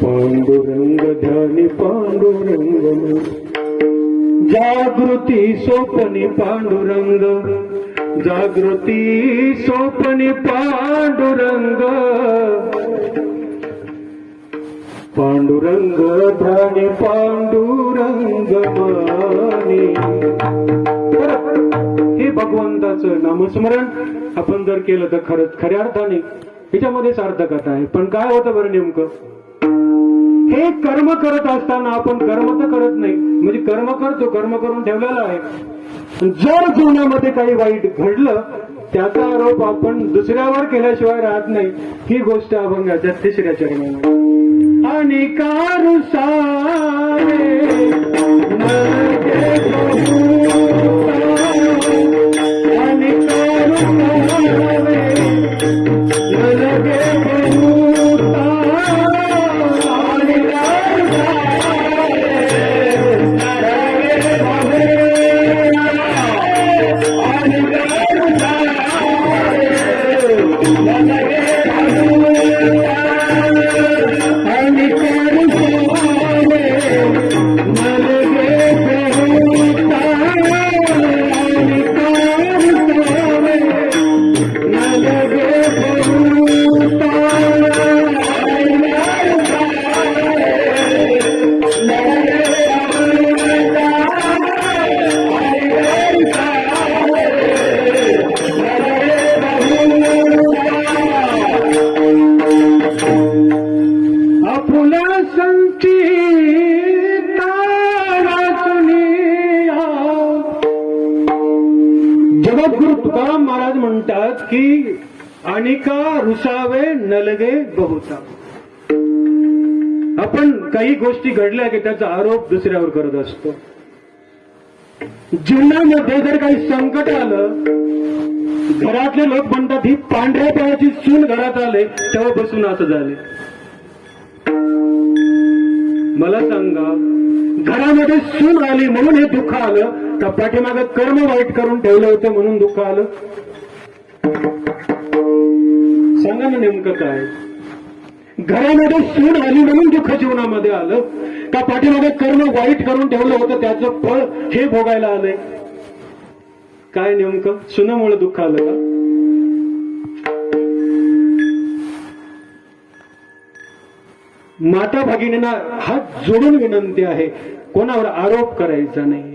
पांडुरंग ध्यानी पांडुरंग मनी. जागृती सोपनी पांडुरंग, जागृती सोपनी पांडुरंग. पांडुरंग ध्यानी पांडुरंग मनी. हे भगवंताचं नामस्मरण आपण जर केलं तर खरंच खऱ्या अर्थाने ह्याच्यामध्ये सार्थकता आहे. पण काय होतं बरं नेमकं, हे कर्म करत असताना आपण कर्म तर करत नाही, म्हणजे कर्म करतो, कर्म करून ठेवलेला आहे. जर जीवनामध्ये काही वाईट घडलं त्याचा आरोप आपण दुसऱ्यावर केल्याशिवाय राहत नाही. ही गोष्ट अभंगाच्या 3ऱ्या चरणाला. आणि कारुसावे जगद्गुरु तुकाराम महाराज म्हणतात की अनिका रुसावे नलगे बहुता. आपण काही गोष्टी घडल्या की त्याचा आरोप दुसऱ्यावर करत असतो. जीवनामध्ये जर काही संकट आलं, घरातले लोक म्हणतात ही पांढऱ्या पायाची सून घरात आले तेव्हा बसून असं झाले. मला सांगा, घरामध्ये सून आली म्हणून हे दुःख आलं का पाठीमागे कर्म वाईट करून ठेवलं होतं म्हणून दुःख आलं? सांगा ना नेमकं काय. घरामध्ये सून आली म्हणून दुःख जीवनामध्ये आलं का पाठीमागे कर्म वाईट करून ठेवलं होतं त्याचं फळ हे भोगायला आलंय? काय नेमकं सुनामुळे दुःख आलं का? माता भगिनींना हात जोडून विनंती आहे, कोणावर आरोप करायचा नाही.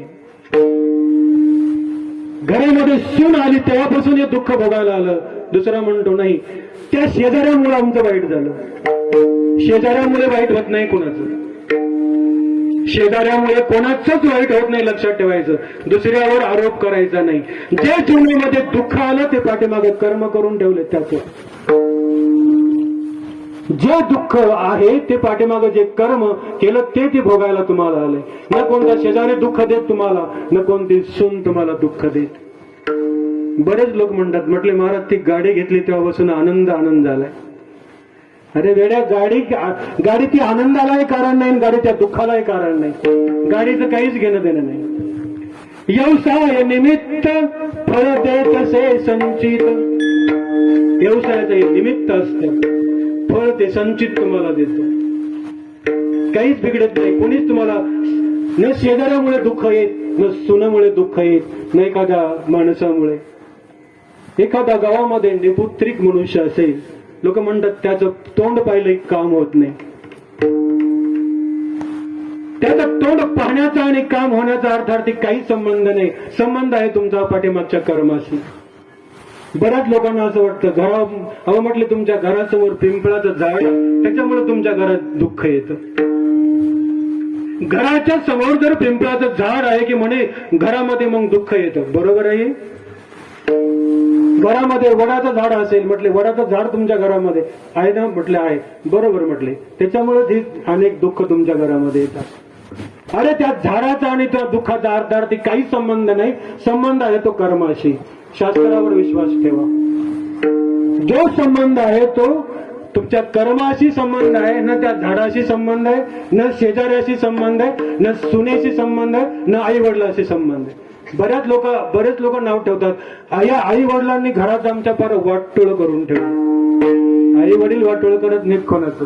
घरामध्ये सून आली तेव्हापासून हे दुःख भोगायला आलं. दुसरा म्हणतो नाही, त्या शेजाऱ्यामुळे आमचं वाईट झालं. शेजाऱ्यामुळे वाईट होत नाही कोणाचं, शेजाऱ्यामुळे कोणाचंच वाईट होत नाही, लक्षात ठेवायचं. दुसऱ्यावर आरोप करायचा नाही. जे जीवनामध्ये दुःख आलं ते पाठीमागे कर्म करून ठेवले त्याचं. जे दुःख आहे ते पाठीमागे जे कर्म केलं ते भोगायला तुम्हाला आलंय. न कोणता शेजारी दुःख देत तुम्हाला, न कोणती सून तुम्हाला दुःख देत. बरेच लोक म्हणतात, म्हटले महाराज ती गाडी घेतली तेव्हापासून आनंद झालाय. अरे वेड्या, गाडी ती आनंदालाही कारण नाही, गाडीच्या दुःखालाही कारण नाही. गाडीचं काहीच घेणं देणं नाही. व्यवसाय निमित्त फळ देत से संचित. व्यवसायाचं हे निमित्त असतं, फळ ते संचित तुम्हाला देतो. काहीच बिघडत नाही. कोणीच तुम्हाला न शेजाऱ्यामुळे दुःख येत, न सुनामुळे दुःख येत, न एखाद्या माणसामुळे. एखाद्या गावामध्ये निपुत्रिक मनुष्य असेल, लोक म्हणतात त्याचं तोंड पाहिलं काम होत नाही. त्याचं तोंड पाहण्याचा आणि काम होण्याचा अर्थार्थी काही संबंध नाही. संबंध आहे तुमचा पाठीमागच्या कर्माशी. बऱ्याच लोकांना असं वाटतं, म्हटले तुमच्या घरासमोर पिंपळाचं झाड, त्याच्यामुळे तुमच्या घरात दुःख येतं. घराच्या समोर जर पिंपळाचं झाड आहे की म्हणे घरामध्ये मग दुःख येतं. बरोबर आहे. घरामध्ये वडाचं झाड असेल, म्हटले वडाचं झाड तुमच्या घरामध्ये आहे ना, म्हटले आहे. बरोबर म्हटले, त्याच्यामुळे अनेक दुःख तुमच्या घरामध्ये येतात. अरे त्या झाडाचा आणि त्या दुःखाचा अर्थार्थी काही संबंध नाही. संबंध आहे तो कर्माशी. शास्त्रावर विश्वास ठेवा. जो संबंध आहे तो तुमच्या कर्माशी संबंध आहे. न त्या झाडाशी संबंध आहे, न शेजाऱ्याशी संबंध आहे, न सुनेशी संबंध आहे, न आई वडिलाशी संबंध आहे. बरेच लोक नाव ठेवतात, या आई वडिलांनी घरात आमच्या फार वाटोळ करून ठेवलं. आई वडील वाटोळ करत नाहीत कोणाचं.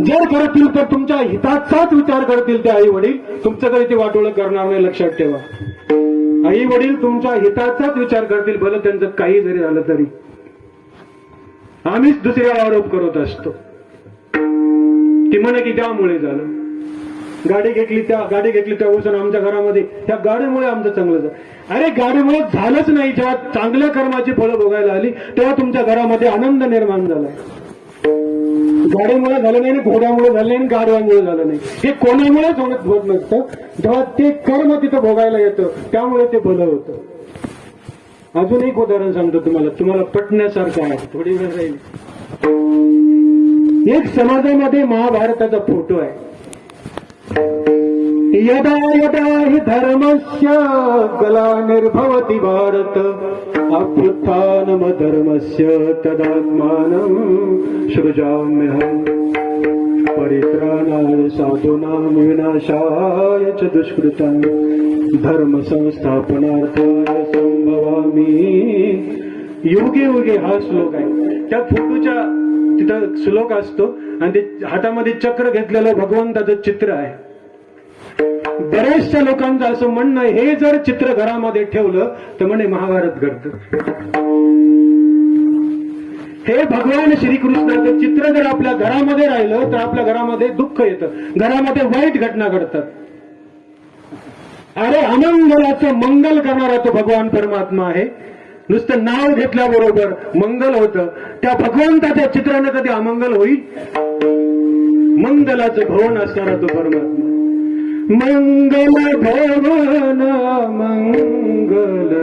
जर करतील तर तुमच्या हिताचाच विचार करतील ते आई वडील, तुमचं काही ते वाटोळ करणार नाही. लक्षात ठेवा. आई वडील तुमच्या हिताचाच विचार करतील, भलं त्यांचं काही जरी झालं तरी. आम्हीच दुसऱ्यावर आरोप करत असतो की म्हणे की त्यामुळे झालं. गाडी घेतली तेव्हापासून आमच्या घरामध्ये त्या गाडीमुळे आमचं चांगलं झालं. अरे गाडीमुळे झालंच नाही. जेव्हा चांगल्या कर्माची फळं भोगायला आली तेव्हा तुमच्या घरामध्ये आनंद निर्माण झालाय. गाडीमुळे झालं नाही, घोड्यामुळे झालं नाही, गाडव्यामुळे झालं नाही. हे कोणामुळेच होत नसतं. जेव्हा ते कर्म तिथं भोगायला येतं त्यामुळे ते भलं होतं. अजून एक उदाहरण सांगतो तुम्हाला पटण्यासारखं आहे. थोडी वेळ राहील. एक समाजामध्ये महाभारताचा फोटो आहे. यदा यदा हि धर्मस्य ग्लानिर्भवति भारत अभ्युत्थानम धर्मस्य तदात्मानं सृजाम्यहम् परित्राणाय साधूनां विनाशाय च दुष्कृतं धर्म संस्थापनार्थाय संभवामि. युगे युगे हा श्लोक आहे. त्या फोटोच्या तिथं श्लोक असतो आणि ते हातामध्ये चक्र घेतलेलं भगवंताचं चित्र आहे. बऱ्याचशा लोकांचं असं म्हणणं, हे जर चित्र घरामध्ये ठेवलं तर म्हणे महाभारत घडतं. हे भगवान श्रीकृष्णाचं चित्र जर आपल्या घरामध्ये राहिलं तर आपल्या घरामध्ये दुःख येतं, घरामध्ये वाईट घटना घडतात. अरे अमंगलाचं मंगल करणारा तो भगवान परमात्मा आहे. नुसतं नाव घेतल्याबरोबर मंगल होतं. त्या भगवंताच्या चित्रानं कधी अमंगल होईल? मंगलाचं भवन असणारा तो परमात्मा. मंगल भवन मंगल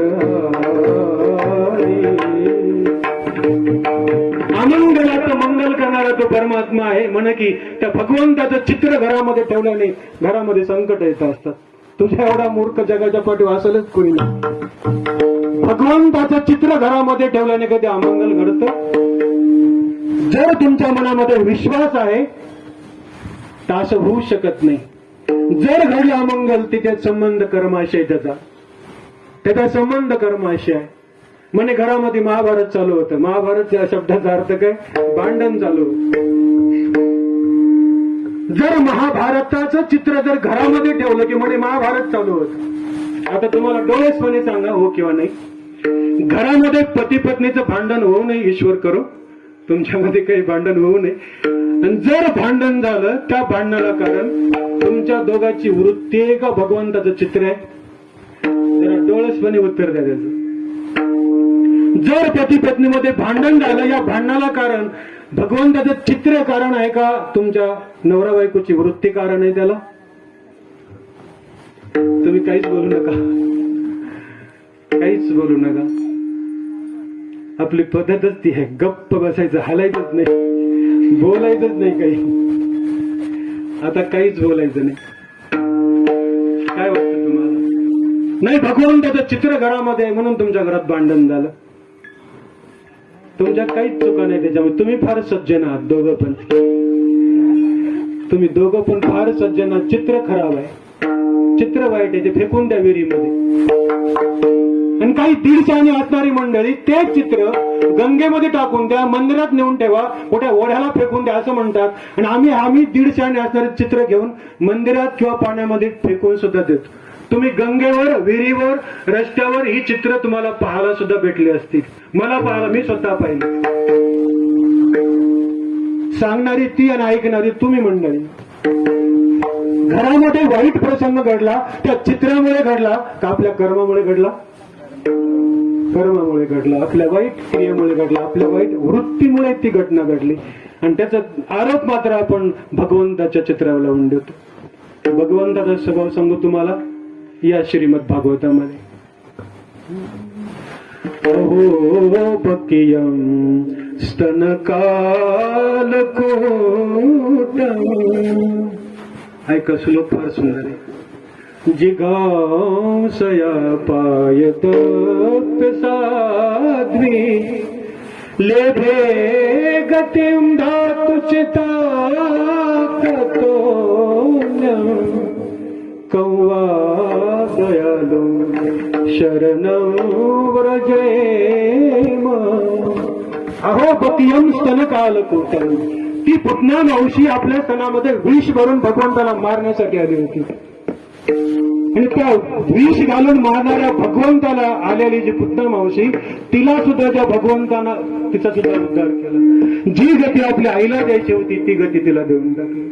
अमंगलाचं मंगल करणारा तो परमात्मा आहे. म्हण की त्या भगवंताचं चित्र घरामध्ये ठेवल्याने घरामध्ये संकट येत असतात. तुझ्या एवढा मूर्ख जगाच्या पाठी असेलच कोणी नाही. भगवंताचं चित्र घरामध्ये ठेवल्याने कधी अमंगल घडतं? जर तुमच्या मनामध्ये विश्वास आहे तर असं होऊ शकत नाही. जर घडलं अमंगल तिथे संबंध कर्माशी आहे. त्याचा संबंध कर्माशी आहे. म्हणे घरामध्ये महाभारत चालू होतं. महाभारत या शब्दाचा अर्थ काय? भांडण चालू होतं. जर महाभारताचं चित्र जर घरामध्ये ठेवलं की म्हणे महाभारत चालू होतं. आता तुम्हाला डोळेसपणे सांगा, हो किंवा नाही. घरामध्ये पती पत्नीचं भांडण होऊ नये, ईश्वर करो. तुमच्यामध्ये काही भांडण होऊ नये. आणि जर भांडण झालं त्या भांडणाला कारण तुमच्या दोघांची वृत्ती आहे का भगवंताचं चित्र आहे? जरा डोळेसपणे उत्तर द्या त्याचं. जर पती पत्नीमध्ये भांडण झालं, या भांडणाला कारण भगवंताचं चित्र कारण आहे का तुमच्या नवरा बायकोची वृत्ती कारण आहे त्याला? तुम्ही काहीच बोलू नका, काहीच बोलू नका. आपली पद्धतच ती आहे, गप्प बसायचं, हलायचंच नाही, बोलायचंच नाही काही. आता काहीच बोलायचं नाही. काय वाटतं तुम्हाला? नाही भगवंताचं चित्र घरामध्ये आहे म्हणून तुमच्या घरात भांडण झालं. तुमच्या काहीच चुका नाही त्याच्यामुळे. तुम्ही फार सज्जन आहात दोघं पण. तुम्ही दोघं पण फार सज्जन आहात. चित्र खराब आहे, चित्र वाईट आहे, ते फेकून द्या विहिरीमध्ये. आणि काही दीडशाने असणारी मंडळी ते चित्र गंगेमध्ये टाकून द्या, मंदिरात नेऊन ठेवा, मोठ्या ओढ्याला फेकून द्या असं म्हणतात. आणि आम्ही दीडशाने असणारे चित्र घेऊन मंदिरात किंवा पाण्यामध्ये फेकून सुद्धा देतो. तुम्ही गंगेवर, विहिरीवर, रस्त्यावर ही चित्र तुम्हाला पाहायला सुद्धा भेटली असतील. मला पाहायला, मी स्वतः पाहिली. सांगणारी ती आणि ऐकणारी तुम्ही मंडळी. घरामध्ये वाईट प्रसंग घडला त्या चित्रामुळे घडला का आपल्या कर्मामुळे घडला? कर्मामुळे घडला, आपल्या वाईट क्रियेमुळे घडला, आपल्या वाईट वृत्तीमुळे ती घटना घडली. आणि त्याचा आरोप मात्र आपण भगवंताच्या चित्रावर लावून देतो. भगवंताचा स्वभाव सांगू तुम्हाला या श्रीमद भागवतामध्ये. अहो बकियं स्तनकालकोटं. ऐका, श्लोक फार सुंदर आहे. जिगांसया पायत साध्वी लेभे गतिं धातुचिता कौवा दयालो शरणं व्रजेम. अहो बकियं स्तनकालकोटं. ती पुतना मावशी आपल्या स्तनामध्ये विष भरून भगवंताला मारण्यासाठी आली होती. आणि त्या विष घालून मारणाऱ्या भगवंताला आलेली जी पुतना मावशी, तिला सुद्धा त्या भगवंतानं तिचा सुद्धा उद्धार केला. जी गती आपल्या आईला द्यायची होती ती गती तिला देऊन टाकली.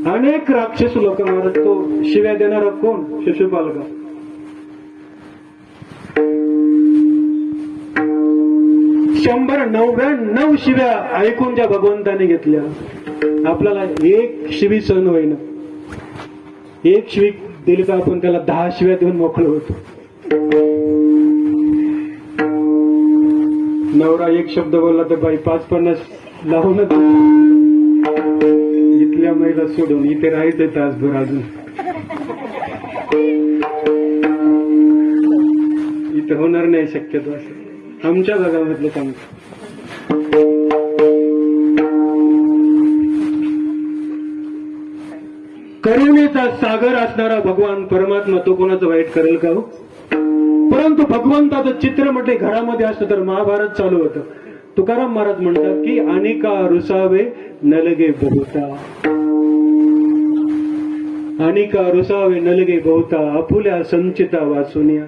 अनेक राक्षस लोक मारत, तो शिव्या देणारा कोण? शिशुपाल का? 199 शिव्या ऐकून ज्या भगवंताने घेतल्या, आपल्याला एक शिवी सहन होईना. एक शिवी दिली तर आपण त्याला 10 शिव्या देऊन मोकळं होतो. नवरा एक शब्द बोलला तर बाई 5-50 लावूनच. इथल्या महिला सोडून इथे राहायचंय तासभर अजून. इथं होणार नाही शक्यतो असं आमच्या भागामधलं काम. करुणेचा सागर असणारा भगवान परमात्मा तो कोणाचं वाईट करेल का हो? परंतु भगवंताचं चित्र म्हटले घरामध्ये असतं तर महाभारत चालू होतं. तुकाराम महाराज म्हणतात की अनिका रुसावे नलगे बहुता. अनिका रुसावे नलगे बहुता आपुल्या संचिता वासुनिया.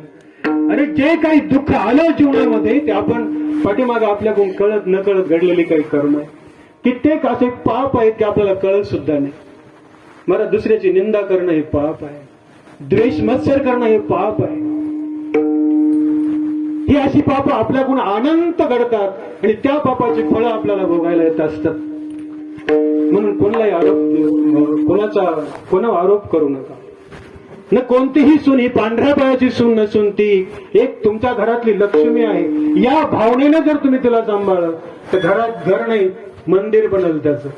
अरे जे काही दुःख आलं जीवनामध्ये ते आपण पाठीमागे आपल्याकडून कळत न कळत घडलेली काही कर्म आहे. कित्येक असे पाप आहेत की आपल्याला कळत सुद्धा नाही. मला दुसऱ्याची निंदा करणं हे पाप आहे, द्वेष मत्सर करणं हे पाप आहे. ही अशी पाप आपल्याकडून अनंत घडतात आणि त्या पापाची फळं आपल्याला भोगायला येत असतात. म्हणून कोणालाही कोणावर आरोप करू नका. न कोणतीही सून ही पांढऱ्या पायाची सून नसून ती एक तुमच्या घरातली लक्ष्मी आहे. या भावनेनं जर तुम्ही तिला सांभाळलं तर घरात घर नाही मंदिर बनल त्याचं.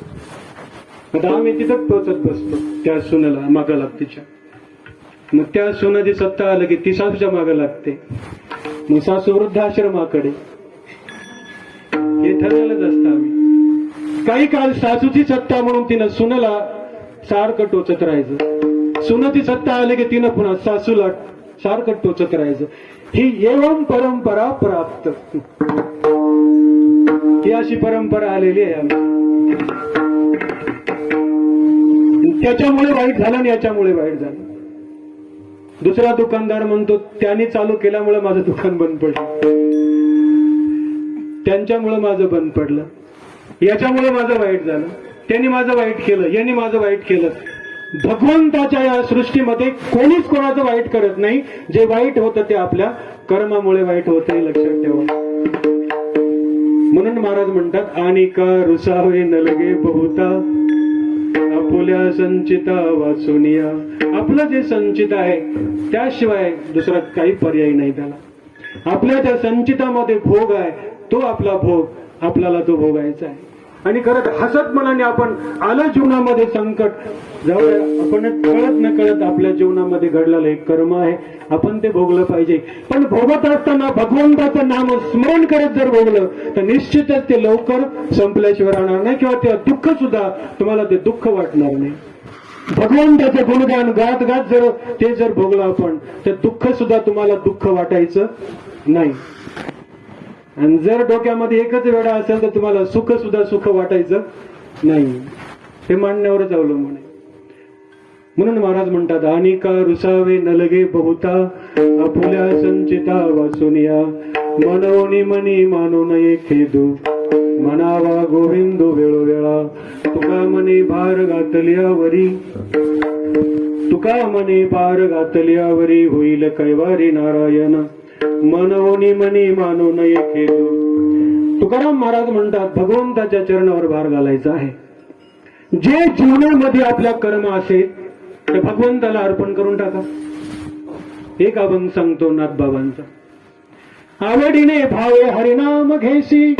आता आम्ही तिथं टोचत बसतो त्या सुनेला मागं लागतीच्या. मग त्या सुनाची सत्ता आलं की ती सासूच्या मागं लागते. मग सासू वृद्धाश्रमाकडे. हे ठरलेलंच असतं. आम्ही काही काळ सासूची सत्ता म्हणून तिनं सुनेला सारखं टोचत राहायचं. सुनाची सत्ता आली की तिनं पुन्हा सासूला सारखं टोचत राहायचं. ही एवं परंपरा प्राप्त. ही अशी परंपरा आलेली आहे. त्याच्यामुळे वाईट झालं आणि याच्यामुळे वाईट झालं. दुसरा दुकानदार म्हणतो त्यांनी चालू केल्यामुळे माझं दुकान बंद पडलं, त्यांच्यामुळे माझं बंद पडलं, याच्यामुळे माझं वाईट झालं, त्यांनी माझं वाईट केलं, यांनी माझं वाईट केलं. भगवंताच्या या सृष्टीमध्ये कोणीच कोणाचं वाईट करत नाही. जे वाईट होतं ते आपल्या कर्मामुळे वाईट होतं हे लक्षात ठेवा. म्हणून महाराज म्हणतात अनिका रुसावे नलगे बहुता आपुल्या संचिता वाचुनिया. आपलं जे संचित आहे त्याशिवाय दुसरा काही पर्याय नाही त्याला. आपल्या त्या संचितामध्ये भोग आहे, तो आपला भोग आपल्याला तो भोगायचा आहे. आणि खरंच हसत मनाने आपण आलं जीवनामध्ये संकट, जाऊ द्या, आपण कळत न कळत आपल्या जीवनामध्ये घडलेलं एक कर्म आहे, आपण ते भोगलं पाहिजे. पण भोगत असताना भगवंताचं नाम स्मरण करत जर भोगलं तर निश्चितच ते लवकर संपल्याशिवाय राहणार नाही, किंवा ते दुःख सुद्धा तुम्हाला ते दुःख वाटणार नाही. भगवंताचं गुणगान गात गात जर भोगलं आपण तर दुःख सुद्धा तुम्हाला दुःख वाटायचं नाही. आणि जर डोक्यामध्ये एकच वेळा असेल तर तुम्हाला सुख सुद्धा सुख वाटायचं नाही. हे मानण्यावरच अवलंबून आहे. म्हणून महाराज म्हणतात, अनिका रुसावे नलगे बहुता आपुल्या संचिता वासुनिया मनोनी मनी मानू नये खेदू मनावा गोविंदो वेळोवेळा तुका मने भार घातल्यावरी होईल कैवारी नारायण मनोनी मनी मानू नये खेदू. तुकाराम महाराज म्हणतात, भगवंताच्या चरणावर भार घालायचा आहे. जे जीवनामध्ये आपल्या कर्म असेल ते भगवंताला अर्पण करून टाका. एक अभंग सांगतो नाथबाबांचा, आवडीने भावे हरिनाम घेसी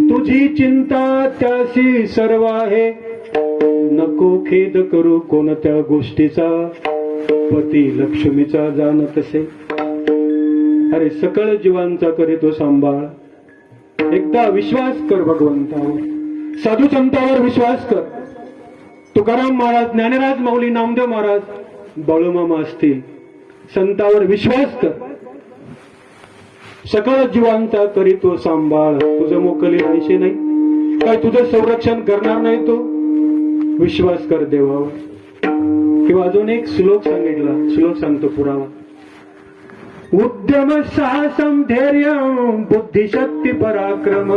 तुझी चिंता त्यासी सर्व आहे नको खेद करू कोणत्या गोष्टीचा पती लक्ष्मीचा जाणत असे. अरे सकळ जीवांचा करीतो सांभाळ. एकदा विश्वास कर भगवंतावर, साधू संतावर विश्वास कर. तुकाराम महाराज, ज्ञानराज माऊली, नामदेव महाराज, बाळूमामा असतील, संतावर विश्वास कर. सकळ जीवांचा करीतो सांभाळ. तुझं मोकली नाहीशे नाही, काय तुझं संरक्षण करणार नाही तो. विश्वास कर देवावर. किंवा अजून एक श्लोक सांगितला, श्लोक सांगतो पुरावा. उद्यम साहसम धैर्य बुद्धिशक्ती पराक्रम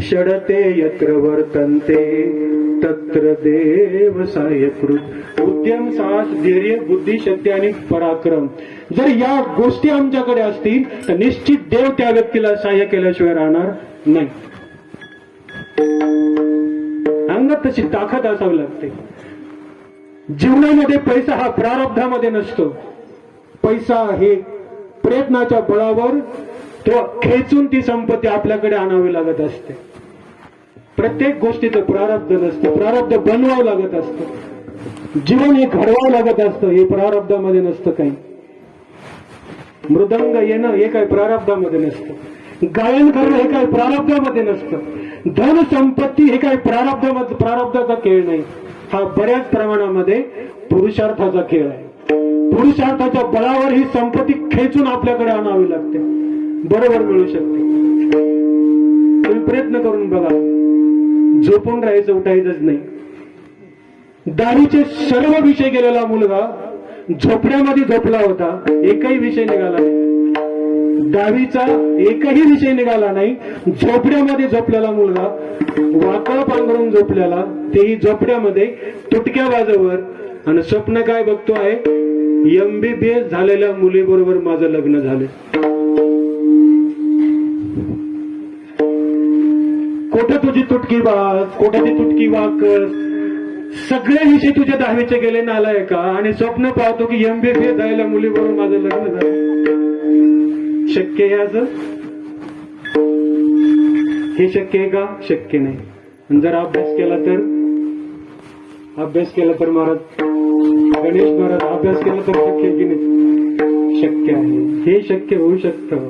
षडते यत्र वर्तन्ते तत्र देव सहाय्यकृत. उद्यम, साहस, धैर्य, बुद्धी, शक्ती आणि पराक्रम जर या गोष्टी आमच्याकडे असतील तर निश्चित देव त्या व्यक्तीला सहाय्य केल्याशिवाय राहणार नाही. अंगात तशी ताकद असावी लागते. जीवनामध्ये पैसा हा प्रारब्धामध्ये नसतो. पैसा हे प्रयत्नाच्या बळावर तो खेचून ती संपत्ती आपल्याकडे आणावी लागत असते. प्रत्येक गोष्टीचं प्रारब्ध नसतं, प्रारब्ध बनवावं लागत असतं. जीवन हे घडवावं लागत असतं, हे प्रारब्धामध्ये नसतं. काही मृदंग येणं हे काय प्रारब्धामध्ये नसतं. गायन करणं हे काय प्रारब्धामध्ये नसतं. धन संपत्ती हे काय प्रारब्धाचा खेळ नाही. हा बऱ्याच प्रमाणामध्ये पुरुषार्थाचा खेळ आहे. पुरुषार्थाच्या बळावर ही संपत्ती खेचून आपल्याकडे आणावी लागते. बरोबर मिळू शकते. तुम्ही प्रयत्न करून बघा, झोपून राहायचं, उठायचंच नाही. दहावीचे सर्व विषय गेलेला मुलगा झोपड्यामध्ये झोपला होता, एकही विषय निघाला नाही. दहावीचा एकही विषय निघाला नाही. झोपड्यामध्ये झोपलेला मुलगा, वाकळ पांघरून झोपलेला, तेही झोपड्यामध्ये तुटक्या बाजूवर. आणि स्वप्न काय बघतो आहे, MBBS झालेल्या मुलीबरोबर माझं लग्न झालं. कोठं तुझी तुटकी बाज, कोठं ती तुटकी वाकळ, सगळे विषय तुझ्या दहावीचे गेले नालाय का. आणि स्वप्न पाहतो की MBBS झालेल्या मुलीबरोबर माझं लग्न झालं. शक्य आहे असं? हे शक्य आहे का? शक्य नाही. आणि जर अभ्यास केला तर महाराज, गणेश महाराज, अभ्यास केला तर शक्य की नाही? शक्य आहे. हे शक्य होऊ शकतं.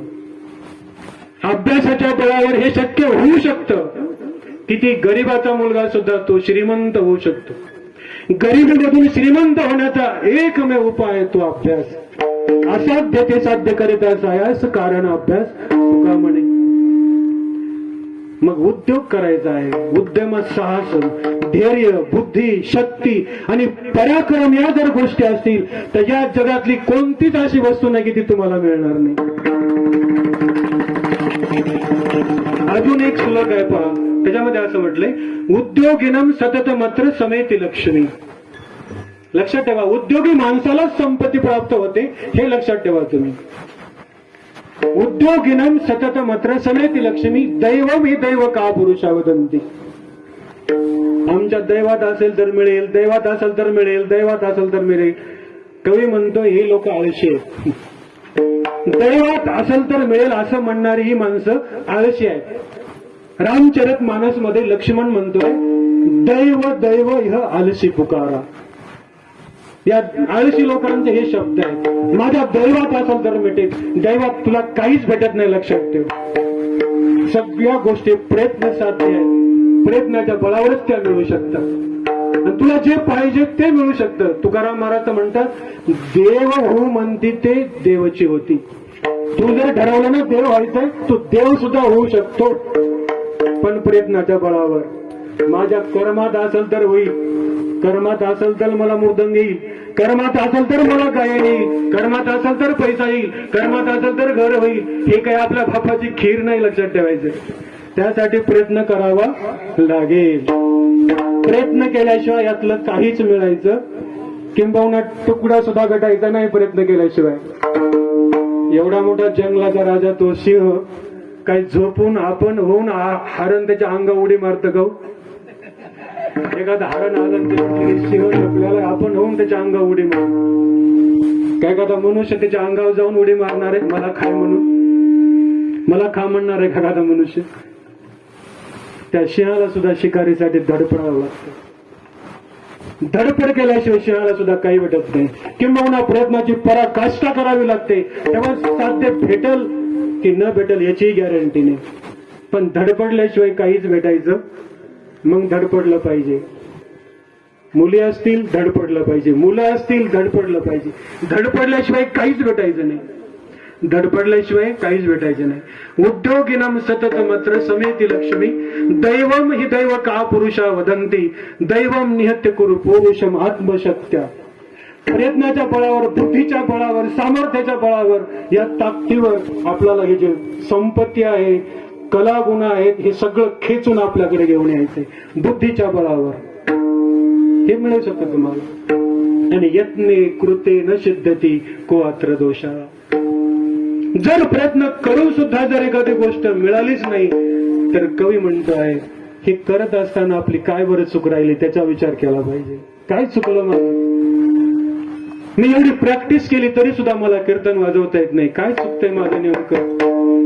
अभ्यासाच्या बळावर हे शक्य होऊ शकतं. किती गरीबाचा मुलगा सुद्धा तो श्रीमंत होऊ शकतो. गरिबीमधून श्रीमंत होण्याचा एकमेव उपाय तो अभ्यास. असाध्य ते साध्य करीत असायास कारण अभ्यास तुका म्हणे. मग उद्योग करायचा आहे. उद्यम, साहस, धैर्य, बुद्धी, शक्ती आणि पराक्रम या जर गोष्टी असतील तर या जगातली कोणतीच अशी वस्तू नाही की ती तुम्हाला मिळणार नाही. अजून एक श्लोक आहे पहा, त्याच्यामध्ये असं म्हटलंय, उद्योगिनम सतत मात्र समेती लक्ष्मी. लक्षात ठेवा, उद्योगी माणसालाच संपत्ती प्राप्त होते, हे लक्षात ठेवा तुम्ही. उद्योगिनम सतत मात्र समेती लक्ष्मी दैवम ही दैव का पुरुषा वदंती. आमच्या दैवात असेल तर मिळेल, दैवात असेल तर मिळेल, दैवात असेल तर मिळेल. कवी म्हणतो हे लोक आळशी आहेत. दैवात असेल तर मिळेल असं म्हणणारी ही माणसं आळशी आहेत. रामचरित मानस मध्ये लक्ष्मण म्हणतोय, दैव दैव ह्य आलसी पुकारा. या आळशी लोकांचे हे शब्द आहेत. माझ्या दैवात असेल तर भेटेल, दैवात तुला काहीच भेटत नाही, लक्षात ठेव. सगळ्या गोष्टी प्रयत्न साध्य आहेत, प्रयत्नाच्या बळावरच त्या मिळू शकतात. आणि तुला जे पाहिजे ते मिळू शकतं. तुकाराम महाराज म्हणतात, देव हो म्हणती ते देवची होती. तू जर ठरवलं ना देव व्हायचंय, तो देव सुद्धा होऊ शकतो, पण प्रयत्नाच्या बळावर. माझ्या कर्मात असेल तर होईल, कर्मात असेल तर मला मृदंग येईल, कर्मात असेल तर मला गायन येईल, कर्मात असेल तर पैसा येईल, कर्मात असेल तर घर होईल. हे काही आपल्या बापाची खीर नाही, लक्षात ठेवायचं. त्यासाठी प्रयत्न करावा लागेल. प्रयत्न केल्याशिवाय यातलं काहीच मिळायचं किंबहुना तुकडा सुद्धा भेटायचा नाही प्रयत्न केल्याशिवाय. एवढा मोठा जंगलाचा राजा तो सिंह काही झोपून आपण होऊन हरण त्याच्या अंगा उडी मारतं का? एखादा हरण आलं सिंह आपल्याला आपण होऊन त्याच्या अंगा उडी मार. काय एखादा मनुष्य त्याच्या अंगावर जाऊन उडी मारणार आहे मला खाय म्हणून? मला खा म्हणणार आहे एखादा मनुष्य? त्या सिंहाला सुद्धा शिकारीसाठी धडपडावं लागतं. धडपड केल्याशिवाय सिंहाला सुद्धा काही भेटत नाही. किंबहुना प्रयत्नाची पराकाष्ठा करावी लागते, तेव्हा साध्य भेटल की न भेटल याची गॅरंटी नाही. पण धडपडल्याशिवाय काहीच भेटायचं, मग धडपडलं पाहिजे. मुली असतील धडपडलं पाहिजे, मुलं असतील धडपडलं पाहिजे. धडपडल्याशिवाय काहीच भेटायचं नाही, धडपडल्याशिवाय काहीच भेटायचं नाही. उद्योगिनम सतत मात्र समेती लक्ष्मी दैवम हि दैव का पुरुषा वदंती दैवम निहत्य कुरु पुरुषम आत्मशक्त्या. प्रयत्नाच्या बळावर, बुद्धीच्या बळावर, सामर्थ्याच्या बळावर, या ताकदीवर आपल्याला हे जे संपत्ती आहे, कला गुण आहेत, हे सगळं खेचून आपल्याकडे घेऊन यायचंय. बुद्धीच्या बळावर हे मिळू शकतं तुम्हाला. आणि यत्ने कृते न सिद्धती को अत्र दोषा. जर प्रयत्न करून सुद्धा जर एखादी गोष्ट मिळालीच नाही तर कवी म्हणतोय, हे करत असताना आपली काय बरं चूक राहिली त्याचा विचार केला पाहिजे. काय चुकलं माझं? मी एवढी प्रॅक्टिस केली तरी सुद्धा मला कीर्तन वाजवता येत नाही. काय चुकतंय माझं?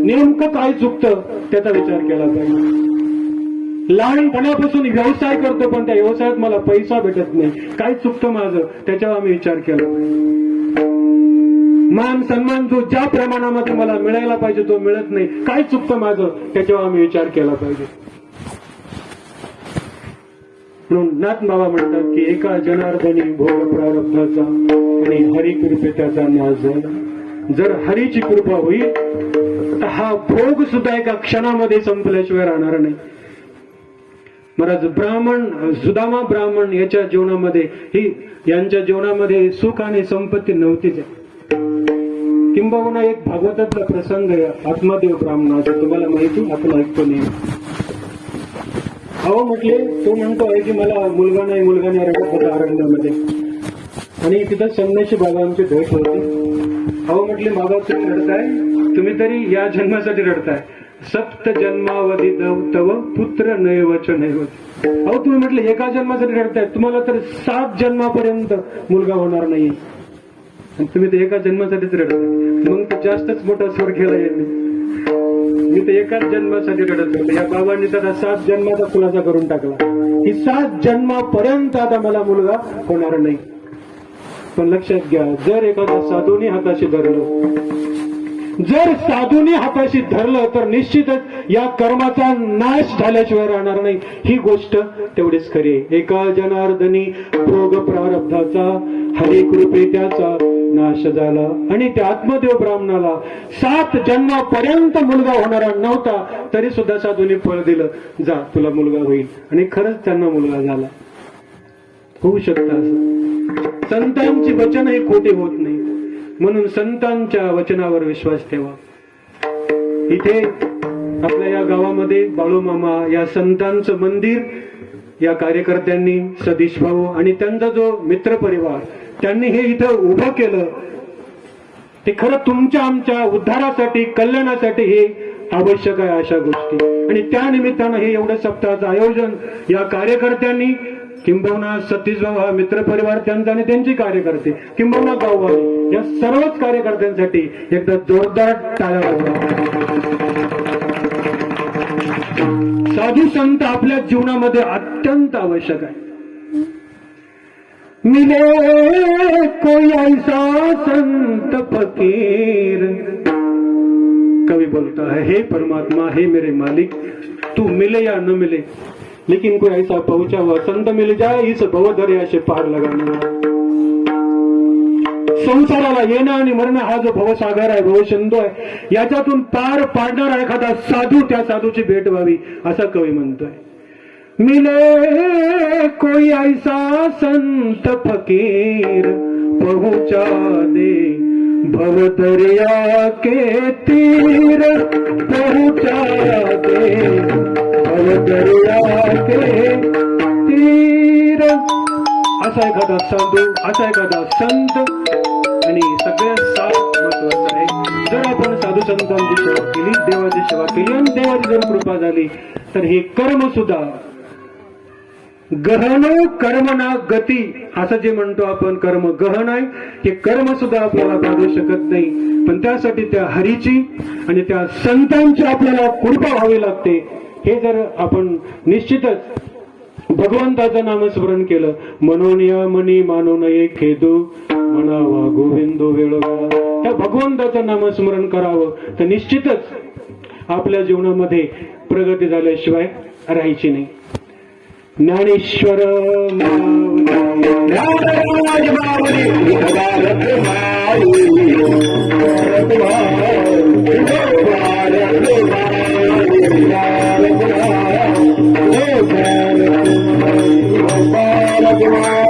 नेमकं काय चुकतं त्याचा विचार केला पाहिजे. लहानपणापासून व्यवसाय करतो पण त्या व्यवसायात मला पैसा भेटत नाही. काय चुकतं माझं? त्याच्यावर आम्ही विचार केला पाहिजे. मान सन्मान जो ज्या प्रमाणामध्ये मला मिळायला पाहिजे तो मिळत नाही. काय चुकतं माझं? त्याच्यावर आम्ही विचार केला पाहिजे. म्हणून नाथ बाबा म्हणतात की एका जनार्दनी भोग प्रारब्धाचा आणि हरी कृपे त्याचा न्यास झाला. जर हरीची कृपा होईल तर हा भोग सुद्धा एका क्षणामध्ये संपल्याशिवाय राहणार नाही. महाराज ब्राह्मण, सुदामा ब्राह्मण याच्या जीवनामध्ये यांच्या जीवनामध्ये सुख आणि संपत्ती नव्हतीच. किंबहुना एक भागवतातला प्रसंग आहे आत्मदेव ब्राह्मणाचा, तुम्हाला माहिती, आपण ऐकतो नाही. अहो म्हटले, तो म्हणतो आहे की मला मुलगा नाही रडत होता अरण्यामध्ये, आणि तिथं संन्याशी बाबांची भेट होती. अहो म्हटले, बाबा तुम्ही रडताय, तुम्ही तरी या जन्मासाठी रडताय. सप्त जन्मावधी तव पुत्र नैवच नैवच. अहो तुम्ही म्हटले एका जन्मासाठी रडताय, तुम्हाला तर 7 जन्मापर्यंत मुलगा होणार नाही, आणि तुम्ही तर एका जन्मासाठीच रडताय. मग तर जास्तच मोठा स्वर केला यांनी. मी तर एकाच जन्मासाठी रडत होतो. या बाबांनी तर 7 जन्माचा खुलासा करून टाकला की 7 जन्मापर्यंत आता मला मुलगा होणार नाही. पण लक्षात घ्या, जर एखाद्या साधूने हाताशी धरलं तर निश्चितच या कर्माचा नाश झाल्याशिवाय राहणार नाही. ही गोष्ट तेवढीच खरी आहे. एका जनार्दनी भोग प्रारब्धाचा हरी कृपे त्याचा नाश झाला. आणि त्या आत्मदेव ब्राह्मणाला 7 जन्मापर्यंत मुलगा होणारा नव्हता, तरी सुद्धा साधूने फळ दिलं, जा तुला मुलगा होईल. आणि खरंच त्यांना मुलगा झाला. होऊ शकतं असं. संतांची वचन ही खोटी होत नाही, म्हणून संतांच्या वचनावर विश्वास ठेवा. इथे आपल्या या गावामध्ये बाळूमामा या संतांचं मंदिर या कार्यकर्त्यांनी, सतीश भाऊ आणि त्यांचा जो मित्र परिवार, त्यांनी हे इथं उभं केलं. ते खरं तुमच्या आमच्या उद्धारासाठी, कल्याणासाठी हे आवश्यक आहे अशा गोष्टी. आणि त्या निमित्तानं हे एवढं सप्ताहाचं आयोजन या कार्यकर्त्यांनी, किंबहुना सतीश भाऊ हा मित्र परिवार त्यांचा आणि त्यांचे कार्यकर्ते, किंबहुना गाववाले, या सर्वच कार्यकर्त्यांसाठी एकदा जोरदार टाळ्या वाजवा. साधू संत आपल्या जीवनामध्ये अत्यंत आवश्यक आहे. मिले कोई ऐसा संत फकीर, कवि बोलता है, हे परमात्मा, हे मेरे मालिक, तू मिले या न मिले, लेकिन कोई ऐसा पहुंचा हुआ संत मिल जाए इस भवदर्या से पार लगाने वाला. संसाराला येणं आणि मरणं हा जो भवसागर आहे, भवसिंधू आहे, याच्यातून पार पाडणारा एखादा साधू, त्या साधूची भेट व्हावी असं कवी म्हणतोय. मिले कोई ऐसा संत फकीर, पहुंचा दे भवदरिया के तीर, पहुंचा दे भवदरिया के तीर. असा एखादा साधू, असा एखादा संत, आणि सगळ्यात महत्वाचं आहे, जर आपण साधू संतांची सेवा केली, देवाची सेवा केली आणि देवाची जर कृपा झाली तर हे कर्म सुद्धा गहन कर्मना गती असं जे म्हणतो आपण, कर्म गहन आहे, हे कर्म सुद्धा आपल्याला बाधू शकत नाही. पण त्यासाठी त्या हरीची आणि त्या संतांची आपल्याला कृपा व्हावी लागते. हे जर आपण निश्चितच भगवंताचं नामस्मरण केलं, मनोनिया मनी मानो नये खेदू, म्हणावा गोविंदो वेळोवेळा, त्या भगवंताचं नामस्मरण करावं तर निश्चितच आपल्या जीवनामध्ये प्रगती झाल्याशिवाय राहायची नाही. ज्ञानेश्वर Bye.